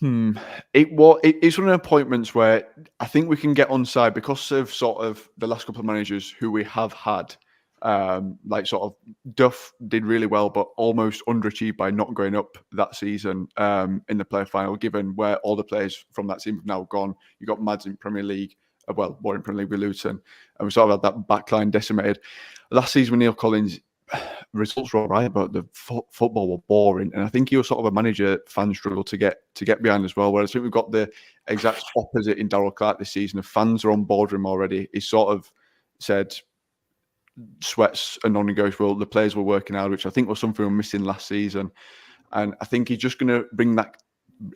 one of the appointments where I think we can get onside because of sort of the last couple of managers who we have had. Like sort of Duff did really well, but almost underachieved by not going up that season in the playoff final, given where all the players from that team have now gone. You got Mads in Premier League, more in Premier League with Luton, and we sort of had that backline decimated. Last season with Neil Collins, results were all right, but the football were boring, and I think he was sort of a manager fans struggle to get behind as well. Whereas I think we've got the exact opposite in Darrell Clarke this season. The fans are on board with him already. He sort of said sweats are non-negotiable. The players were working out, which I think was something we were missing last season, and I think he's just going to bring that.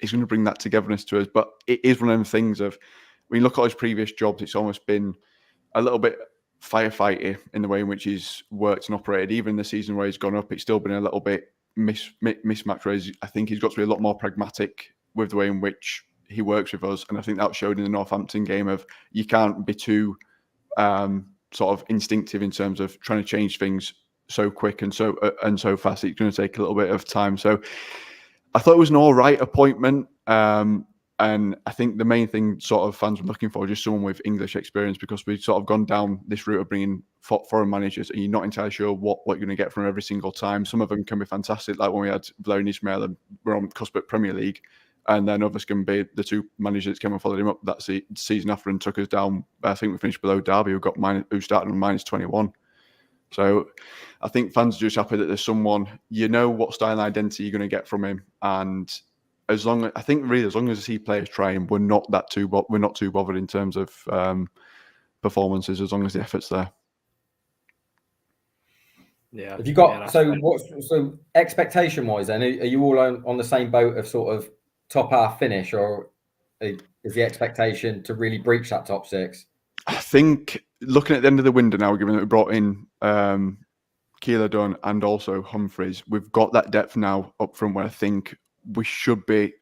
He's going to bring that togetherness to us. But it is one of them things of when you look at his previous jobs, it's almost been a little bit firefighty in the way in which he's worked and operated. Even the season where he's gone up, it's still been a little bit mismatched. Whereas I think he's got to be a lot more pragmatic with the way in which he works with us, and I think that showed in the Northampton game. Of you can't be too sort of instinctive in terms of trying to change things so quick and so fast. It's going to take a little bit of time. So I thought it was an all right appointment. And I think the main thing sort of fans were looking for was just someone with English experience, because we've sort of gone down this route of bringing foreign managers and you're not entirely sure what you're going to get from every single time. Some of them can be fantastic, like when we had Valerian Ismail and we're on cusp at Premier League, and then others can be the two managers that came and followed him up that season after and took us down. I think we finished below Derby, who started on -21. So I think fans are just happy that there's someone, you know what style and identity you're going to get from him, and as long as he players trying, we're not too bothered in terms of performances, as long as the effort's there. Yeah. Have you got so expectation wise? Then are you all on the same boat of sort of top half finish, or is the expectation to really breach that top six? I think looking at the end of the window now, given that we brought in Keeler Dunn and also Humphreys, we've got that depth now up front where I think we should be.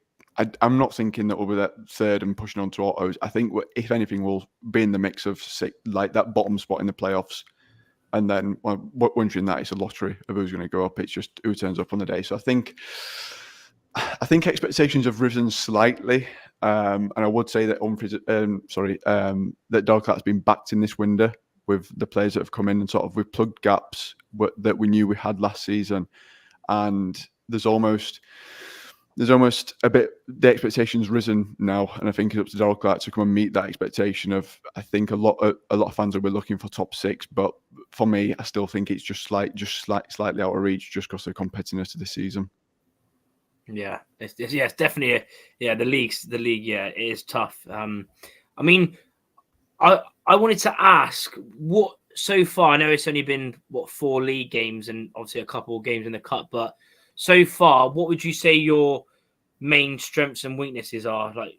I'm not thinking that we'll be that third and pushing on to autos. I think if anything, we'll be in the mix of like that bottom spot in the playoffs. And then once you're in that, it's a lottery of who's going to go up. It's just who turns up on the day. So I think expectations have risen slightly. And I would say that that Darrell Clarke's been backed in this window with the players that have come in, and sort of we've plugged gaps that we knew we had last season. And there's almost a bit, the expectation's risen now, and I think it's up to Darrell Clarke to come and meet that expectation of, I think a lot of fans will be looking for top six, but for me, I still think it's just slightly out of reach just because of the competitiveness of the season. Yeah, it's definitely the league. Yeah, it is tough. I mean, I wanted to ask what so far. I know it's only been 4 league games and obviously a couple of games in the cup, but so far, what would you say your main strengths and weaknesses are? Like,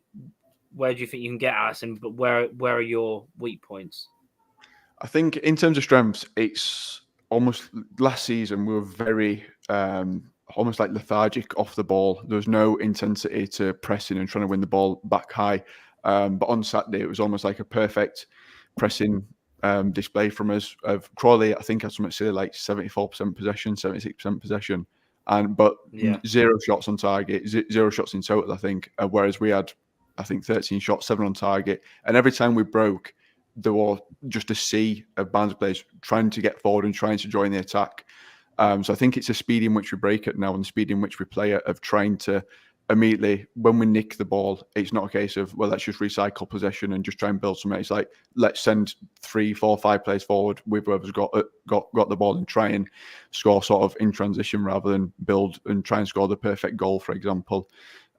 where do you think you can get at us, but where are your weak points? I think in terms of strengths, it's almost last season we were very almost like lethargic off the ball. There was no intensity to pressing and trying to win the ball back high. But on Saturday, it was almost like a perfect pressing display from us. Of Crawley, I think had something silly like 74% possession, 76% possession. But 0 shots on target, 0 shots in total, I think. Whereas we had, I think, 13 shots, 7 on target. And every time we broke, there was just a sea of Barnsley players trying to get forward and trying to join the attack. So I think it's the speed in which we break it now and the speed in which we play it, of trying to immediately, when we nick the ball, it's not a case of, well, let's just recycle possession and just try and build something. It's like, let's send 3, 4, 5 players forward with whoever's got the ball and try and score sort of in transition rather than build and try and score the perfect goal, for example.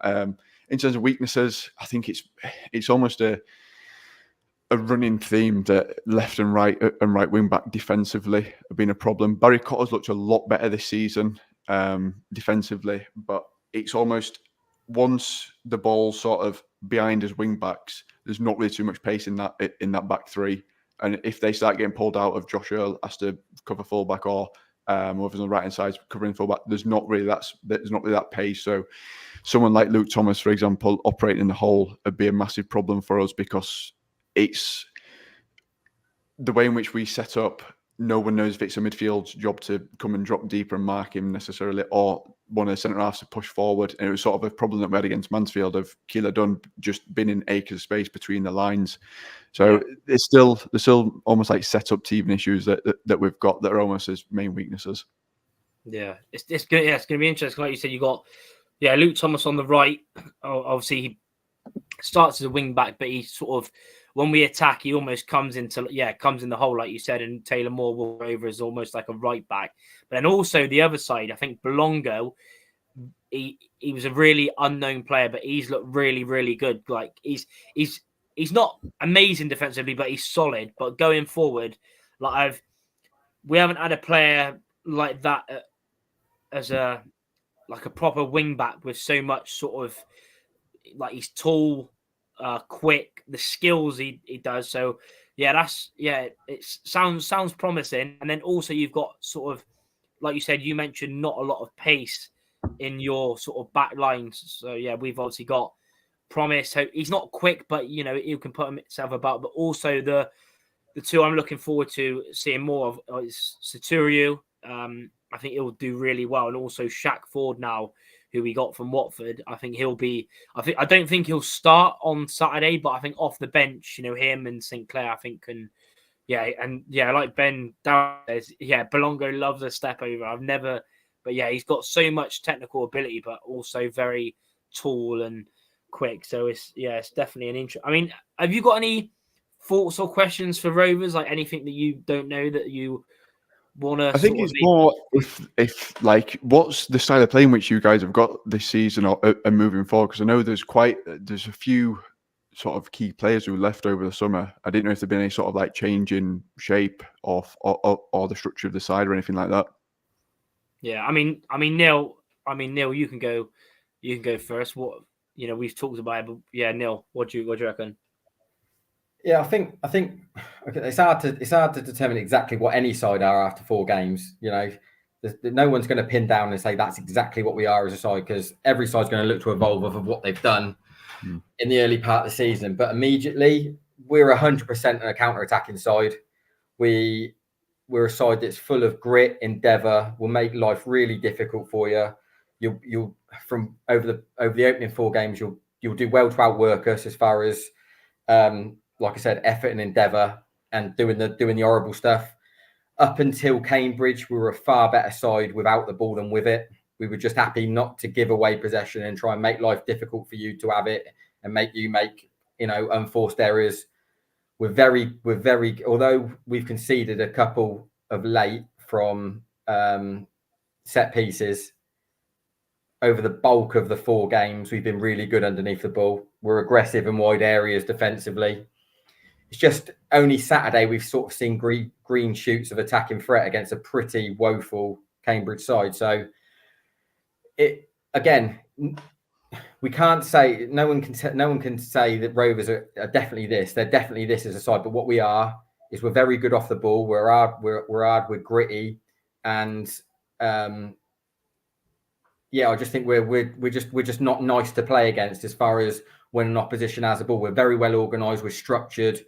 In terms of weaknesses, I think it's almost a running theme that left and right wing back defensively have been a problem. Barry Cotter's looked a lot better this season defensively, but it's almost, once the ball's sort of behind his wing backs, there's not really too much pace in that back three. And if they start getting pulled out, of Josh Earl has to cover fullback or whoever's on the right hand side covering fullback, there's not really that pace. So someone like Luke Thomas, for example, operating in the hole would be a massive problem for us, because it's the way in which we set up. No one knows if it's a midfield's job to come and drop deeper and mark him necessarily, or one of the centre halves to push forward. And it was sort of a problem that we had against Mansfield of Keeler Dunn just been in acres of space between the lines. So there's still almost like set up teething issues that we've got that are almost his main weaknesses. Yeah, it's good. Yeah, it's going to be interesting. Like you said, you got Luke Thomas on the right. Obviously, he starts as a wing back, but he sort of, when we attack, he almost comes in the hole, like you said, and Taylor Moore will go over as almost like a right back. But then also the other side, I think Belongo, he was a really unknown player, but he's looked really, really good. Like he's not amazing defensively, but he's solid. But going forward, we haven't had a player like that as a proper wing back with so much sort of, like, he's tall, quick, the skills he does. So it sounds promising. And then also you've got sort of, like you said, you mentioned not a lot of pace in your sort of back lines. So we've obviously got Promise. So he's not quick, but he can put himself about. But also the two I'm looking forward to seeing more of is Sotiriou. I think he'll do really well, and also Shaq Ford now, who we got from Watford. I think he'll be. I don't think he'll start on Saturday, but I think off the bench, him and Sinclair, I think can. Like Ben Down says, Belongo loves a step over. He's got so much technical ability, but also very tall and quick. So it's definitely an interest. I mean, have you got any thoughts or questions for Rovers? Like anything that you don't know that you want to? I think it's more if like what's the style of playing which you guys have got this season or moving forward? Because I know there's a few sort of key players who left over the summer. I didn't know if there'd been any sort of like change in shape or the structure of the side or anything like that. Yeah, I mean, Neil, you can go first. What we've talked about it, but Neil, what do you reckon? Yeah, I think okay, it's hard to determine exactly what any side are after 4 games. No one's going to pin down and say that's exactly what we are as a side, because every side's going to look to evolve off of what they've done in the early part of the season. But immediately, we're 100% a counter-attacking side. We're a side that's full of grit, endeavour, will make life really difficult for you. You'll from over the opening 4 games, you'll do well to outwork us as far as like I said, effort and endeavour and doing the horrible stuff. Up until Cambridge, we were a far better side without the ball than with it. We were just happy not to give away possession and try and make life difficult for you to have it and make you make unforced errors. We're very, although we've conceded a couple of late from set pieces, over the bulk of the 4 games, we've been really good underneath the ball. We're aggressive in wide areas defensively. It's just only Saturday we've sort of seen green shoots of attacking threat against a pretty woeful Cambridge side. So we can't say, no one can say that Rovers are definitely this. They're definitely this as a side. But what we are is we're very good off the ball. We're hard. We're gritty, and I just think we're just not nice to play against as far as when an opposition has the ball. We're very well organised. We're structured,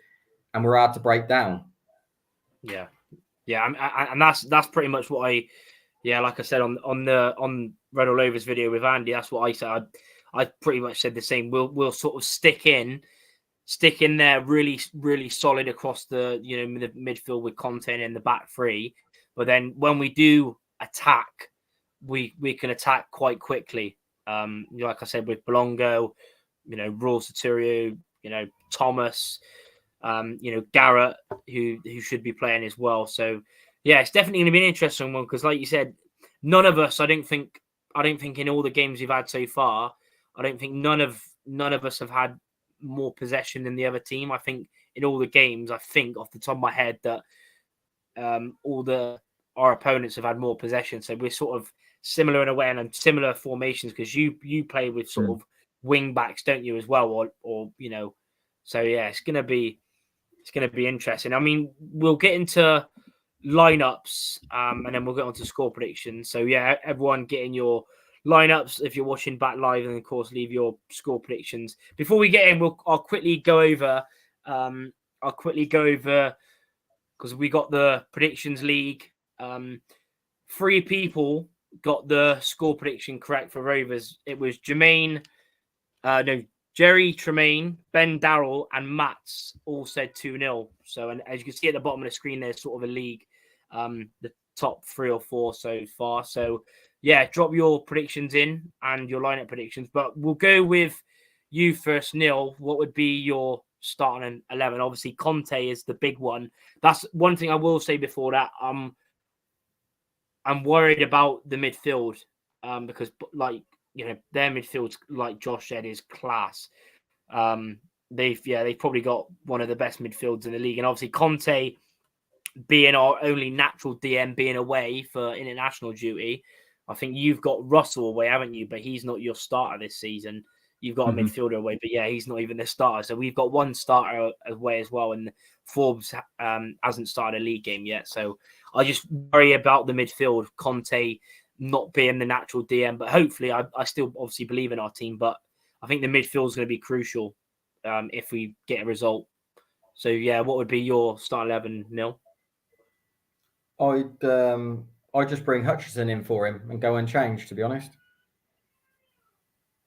and we're hard to break down. Yeah, and that's pretty much what like I said on Red All Overs video with Andy. That's what I said. I pretty much said the same. We'll sort of stick in there, really, really solid across the the midfield with Conte in the back 3. But then when we do attack, we can attack quite quickly. Like I said, with Belongo, Raw Sotiriou, Thomas, Garrett, who should be playing as well. So it's definitely going to be an interesting one, because like you said, none of us, I don't think in all the games we've had so far, I don't think none of us have had more possession than the other team. I think in all the games, I think off the top of my head that our opponents have had more possession. So we're sort of similar in a way and similar formations, because you play with sort of wing backs, don't you, as well? Or so it's gonna be interesting. I mean, we'll get into lineups and then we'll get on to score predictions. So everyone getting your lineups if you're watching back live, and of course leave your score predictions. Before we get in, I'll quickly go over I'll quickly go over, because we got the predictions league. 3 people got the score prediction correct for Rovers. It was Jerry, Tremaine, Ben Darrell, and Matt's all said 2-0. So, and as you can see at the bottom of the screen, there's sort of a league, the top 3 or 4 so far. So, yeah, drop your predictions in and your lineup predictions. But we'll go with you first, Neil. What would be your starting 11? Obviously, Conte is the big one. That's one thing I will say before that. I'm worried about the midfield because, like, their midfield, like Josh said, is class. They've probably got one of the best midfields in the league, and obviously Conte, being our only natural DM, being away for international duty, I think you've got Russell away, haven't you? But he's not your starter this season. You've got a midfielder away, but yeah, he's not even the starter. So we've got one starter away as well, and Forbes hasn't started a league game yet. So I just worry about the midfield, Conte not being the natural DM. But hopefully, I still obviously believe in our team. But I think the midfield is going to be crucial if we get a result. So yeah, what would be your starting 11, Neil? I'd just bring Hutchinson in for him and go unchanged, to be honest.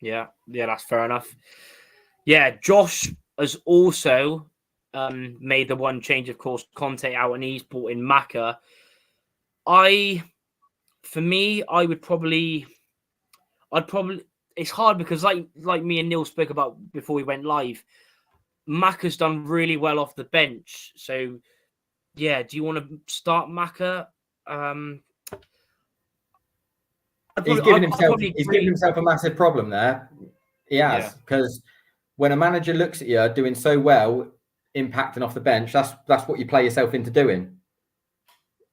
Yeah, that's fair enough. Yeah, Josh has also made the one change, of course, Conte out, and he's brought in Maka. For me, I'd probably. It's hard because, like me and Neil spoke about before we went live, Maka's done really well off the bench. So, yeah, do you want to start Maka? He's given himself a massive problem there. He has, because when a manager looks at you doing so well, impacting off the bench, that's what you play yourself into doing.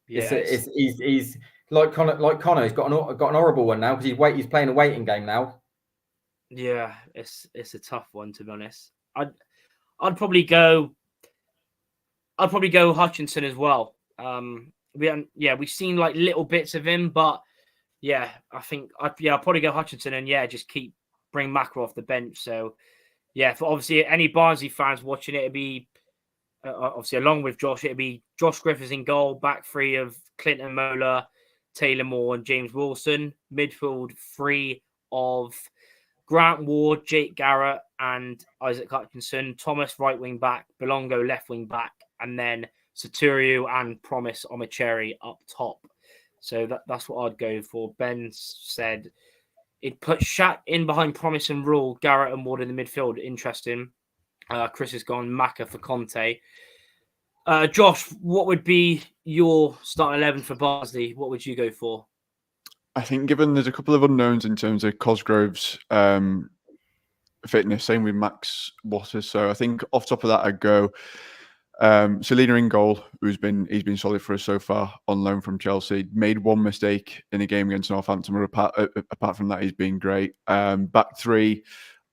Yeah, he's like Connor. He's got an horrible one now because he's playing a waiting game now. Yeah, it's a tough one, to be honest. I'd probably go Hutchinson as well. We've seen like little bits of him, but yeah, I think I'll probably go Hutchinson and just bring Maka off the bench. So yeah, for obviously any Barnsley fans watching it, it'd be obviously along with Josh, it'd be Josh Griffiths in goal, back 3 of Clinton Mola, Taylor Moore, and James Wilson. Midfield 3 of Grant Ward, Jake Garrett, and Isaac Hutchinson. Thomas right wing back, Belongo left wing back, and then Saturio and Promise Omacheri up top. So that's what I'd go for. Ben said it put Shaq in behind Promise and Rule, Garrett and Ward in the midfield. Interesting. Chris has gone Maka for Conte. Josh, what would be your starting 11 for Barnsley? What would you go for? I think given there's a couple of unknowns in terms of Cosgrove's fitness, same with Max Waters. So I think off top of that, I'd go Selena in goal, he's been solid for us so far on loan from Chelsea. Made one mistake in a game against Northampton, but apart from that, he's been great. Back 3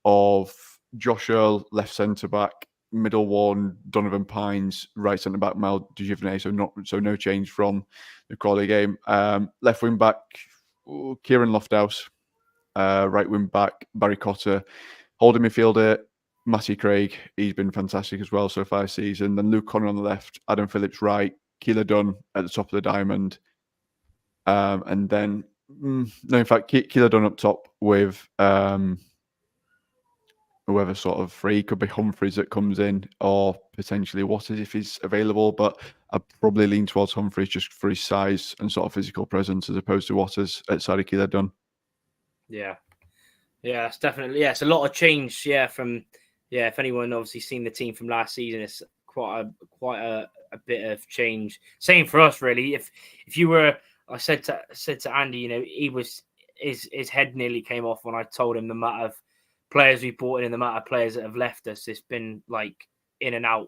of Josh Earl, left centre back, middle 1, Donovan Pines, right centre back, Mal Dujivne. So no change from the Crawley game. Left wing back, Kieran Lofthouse. Right wing back, Barry Cotter. Holding midfielder, Matty Craig, he's been fantastic as well so far this season. Then Luke Connor on the left, Adam Phillips right, Keeler Dunn at the top of the diamond. And then, in fact, Keeler Dunn up top with whoever sort of free. Could be Humphreys that comes in, or potentially Waters if he's available. But I'd probably lean towards Humphreys just for his size and sort of physical presence as opposed to Waters outside of Keeler Dunn. Yeah, it's definitely, it's a lot of change. If anyone obviously seen the team from last season, it's quite a bit of change. Same for us, really. If you were, I said to Andy, his head nearly came off when I told him the amount of players we brought in and the amount of players that have left us. It's been like in and out,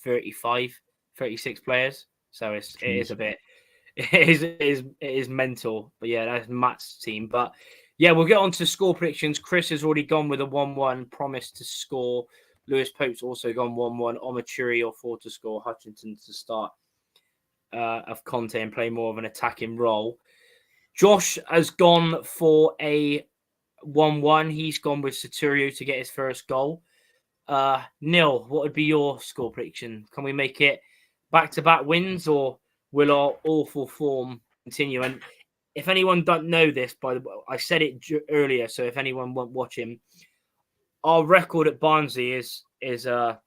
35, 36 players. So it is mental. But yeah, that's Matt's team. But yeah, we'll get on to score predictions. Chris has already gone with a 1-1, promised to score. Lewis Pope's also gone 1-1. Omachuri or 4 to score. Hutchinson to start of Conte and play more of an attacking role. Josh has gone for a 1-1. He's gone with Saturio to get his first goal. Neil, what would be your score prediction? Can we make it back-to-back wins, or will our awful form continue? And if anyone don't know this, by the way, I said it earlier, so if anyone won't watch him, our record at Barnsley is a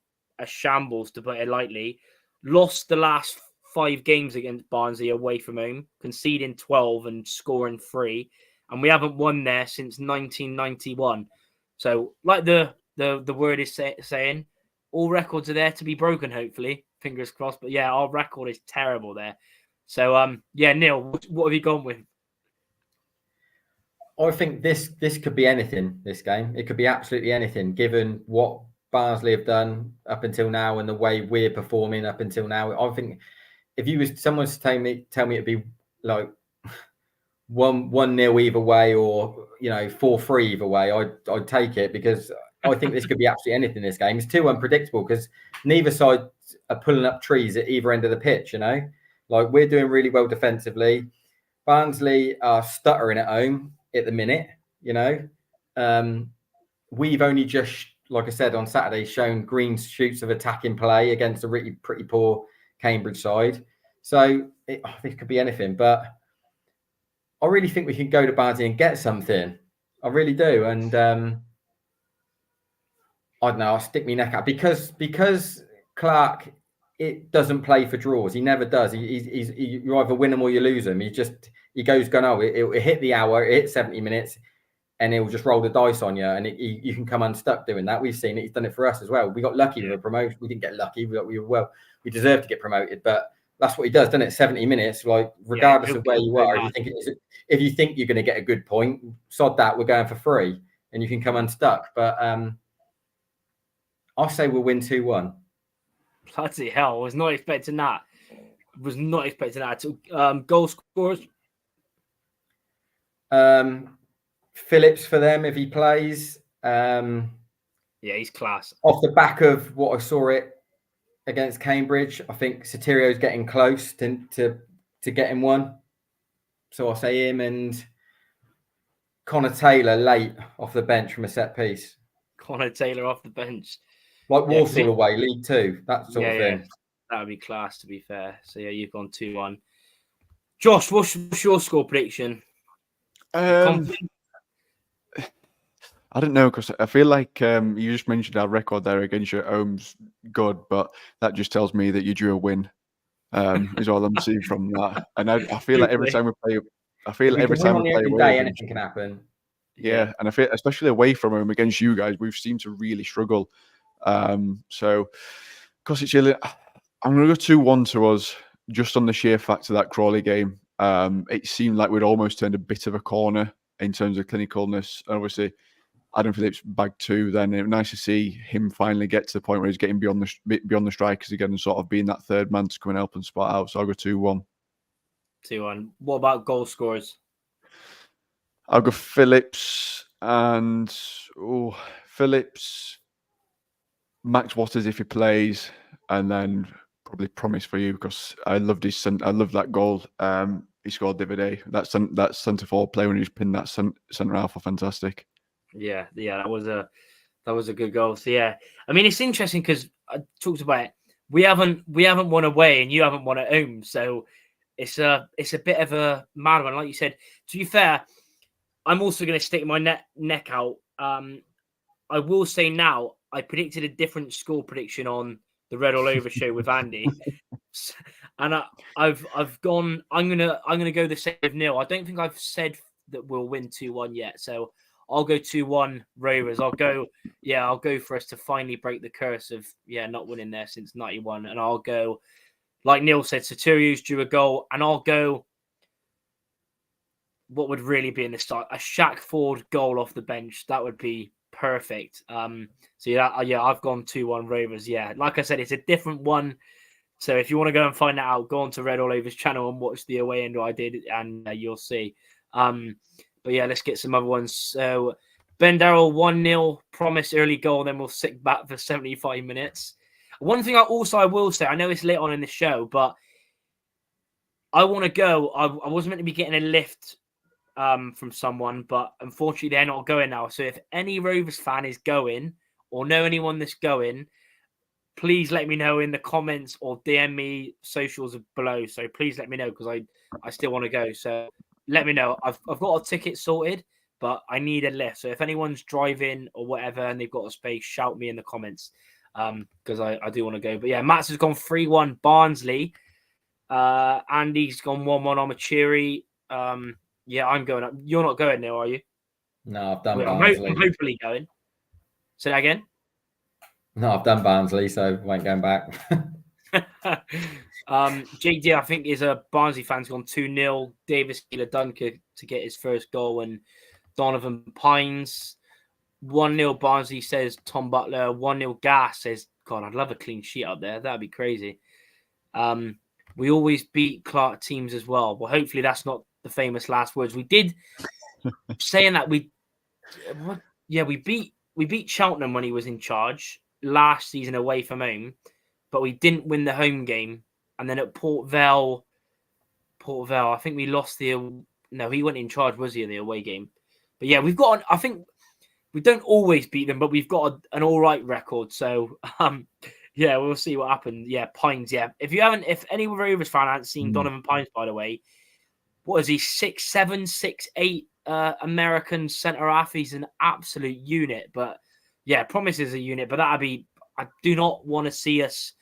shambles, to put it lightly. Lost the last 5 games against Barnsley away from home, conceding 12 and scoring 3, and we haven't won there since 1991. So, like the word is saying, all records are there to be broken. Hopefully, fingers crossed. But yeah, our record is terrible there. So, yeah, Neil, what have you gone with? I think this could be anything, this game. It could be absolutely anything, given what Barnsley have done up until now and the way we're performing up until now. I think if someone to tell me it'd be like 1-0 either way, or 4-3 either way, I'd take it, because I think this could be absolutely anything. This game is too unpredictable because neither side are pulling up trees at either end of the pitch. Like, we're doing really well defensively. Barnsley are stuttering at home at the minute. We've only just, like I said on Saturday, shown green shoots of attacking play against a really pretty poor Cambridge side. So this could be anything, but I really think we can go to Barnsley and get something. I really do. And I don't know, I'll stick my neck out because Clark, it doesn't play for draws. He never does. You either win them or you lose them. He goes, it'll hit the hour, it hits 70 minutes, and he'll just roll the dice on you, and you can come unstuck doing that. We've seen it. He's done it for us as well. We got lucky with a promotion. We didn't get lucky. We deserved to get promoted, but that's what he does, doesn't it? 70 minutes, like, regardless of where you are. If you think you're going to get a good point, sod that. We're going for free, and you can come unstuck. But I'll say we'll win 2-1. Bloody hell! I was not expecting that. Goal scorers. Phillips for them if he plays. Yeah, he's class. Off the back of what I saw it against Cambridge, I think Sotirio's getting close to getting one. So I'll say him, and Connor Taylor late off the bench from a set piece. Connor Taylor off the bench. Like Walsall away, League 2, that sort of thing. Yeah. That would be class, to be fair. So, yeah, you've gone 2-1. Josh, what's your score prediction? I don't know, because I feel like you just mentioned our record there against your home's good, but that just tells me that you drew a win. Is all I'm seeing from that. And I feel like every time we play, away, anything can happen. Yeah, and I feel, especially away from home against you guys, we've seemed to really struggle. So, because it's really, I'm going to go 2-1 to us, just on the sheer fact of that Crawley game. It seemed like we'd almost turned a bit of a corner in terms of clinicalness. Obviously, Adam Phillips bagged 2. Then it was nice to see him finally get to the point where he's getting beyond the strikers again and sort of being that third man to come and help and spot out. So I'll go 2-1. 2-1. What about goal scorers? I'll go Phillips and Phillips, Max Waters if he plays, and then probably Promise for you, because I loved that goal. He scored the other day. That centre forward play when he just pinned that centre half, fantastic. Yeah, that was a good goal. So yeah, I mean, it's interesting because I talked about it. We haven't won away, and you haven't won at home. So it's a bit of a mad one, like you said. To be fair, I'm also going to stick my neck out. I will say now, I predicted a different score prediction on the Red All Over show with Andy, and I've gone. I'm gonna go the same with Neil. I don't think I've said that we'll win 2-1 yet, so I'll go 2-1 Rovers. I'll go for us to finally break the curse of not winning there since '91, and I'll go, like Neil said, Sotirio's drew a goal, and I'll go. What would really be in the start? A Shaq Ford goal off the bench. That would be perfect. So I've gone 2-1 Rovers. Yeah, like I said, it's a different one. So if you want to go and find that out, go on to Red All Over's channel and watch the away end I did, and you'll see. But yeah, let's get some other ones. So Ben Darrell 1-0, Promise early goal, then we'll sit back for 75 minutes. One thing I will say, I know it's late on in the show, but I want to go. I wasn't meant to be getting a lift from someone, but unfortunately they're not going now. So if any Rovers fan is going, or know anyone that's going, please let me know in the comments or DM me socials below. So please let me know because I still want to go. So let me know. I've got a ticket sorted, but I need a lift. So if anyone's driving or whatever and they've got a space, shout me in the comments because I do want to go. But yeah, Matt's has gone 3-1 Barnsley. Andy's gone 1-1 on Machiri. Yeah, I'm going up. You're not going now, are you? No, I've done I'm Barnsley. hopefully going. Say that again. No, I've done Barnsley, so I ain't going back. JD, I think, is a Barnsley fan's gone 2-0. Davis Keeler-Dunker to get his first goal, and Donovan Pines 1-0. Barnsley says Tom Butler. 1-0. Gas says, God, I'd love a clean sheet up there. That'd be crazy. We always beat Clark teams as well. Well, hopefully that's not the famous last words. We did saying that we beat Cheltenham when he was in charge last season away from home, but we didn't win the home game. And then at Port Vale, I think we lost he went in charge, was he, in the away game? But yeah, I think we don't always beat them, but we've got an all right record. So, yeah, we'll see what happens. Yeah, Pines, yeah. If any Rovers fan hasn't seen Donovan Pines, by the way, what is he, 6'7", 6'8", American centre half? He's an absolute unit. But yeah, promises a unit. But I do not want to see us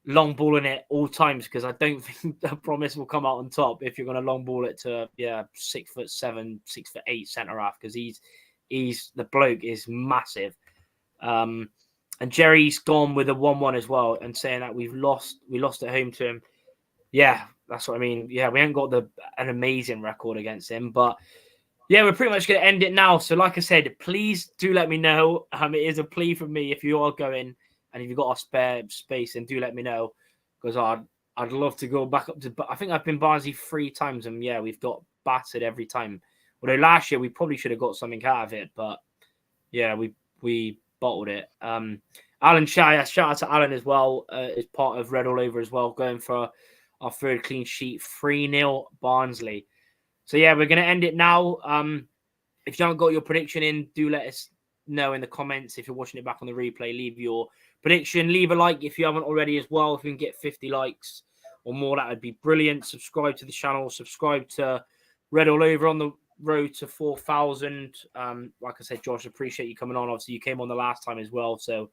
long balling it all times because I don't think the promise will come out on top if you're going to long ball it to 6'7", 6'8" centre half because the bloke is massive. And Jerry's gone with a 1-1 as well and saying that we lost at home to him. Yeah, that's what I mean. Yeah, we haven't got an amazing record against him, but yeah, we're pretty much going to end it now. So like I said, please do let me know. It is a plea from me if you are going and if you've got a spare space, then do let me know because I'd love to go back up to. I think I've been Barnsley 3 times and yeah, we've got battered every time. Although last year we probably should have got something out of it, but yeah, we bottled it. Alan Shire, shout out to Alan as well, is part of Red All Over as well, going for our third clean sheet, 3-0 Barnsley. So yeah, we're going to end it now. If you haven't got your prediction in, do let us know in the comments. If you're watching it back on the replay, leave your prediction. Leave a like if you haven't already as well. If we can get 50 likes or more, that would be brilliant. Subscribe to the channel. Subscribe to Red All Over on the road to 4,000. Like I said, Josh, appreciate you coming on. Obviously, you came on the last time as well. So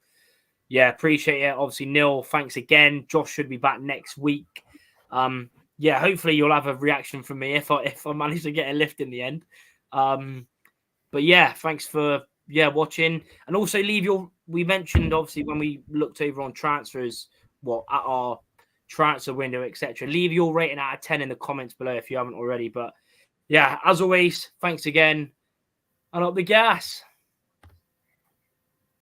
yeah, appreciate it. Obviously, Neil, thanks again. Josh should be back next week. Yeah, hopefully you'll have a reaction from me if I manage to get a lift in the end. But yeah, thanks for watching. And also we mentioned obviously when we looked over on transfers, at our transfer window, etc. Leave your rating out of 10 in the comments below if you haven't already. But yeah, as always, thanks again. And up the gas.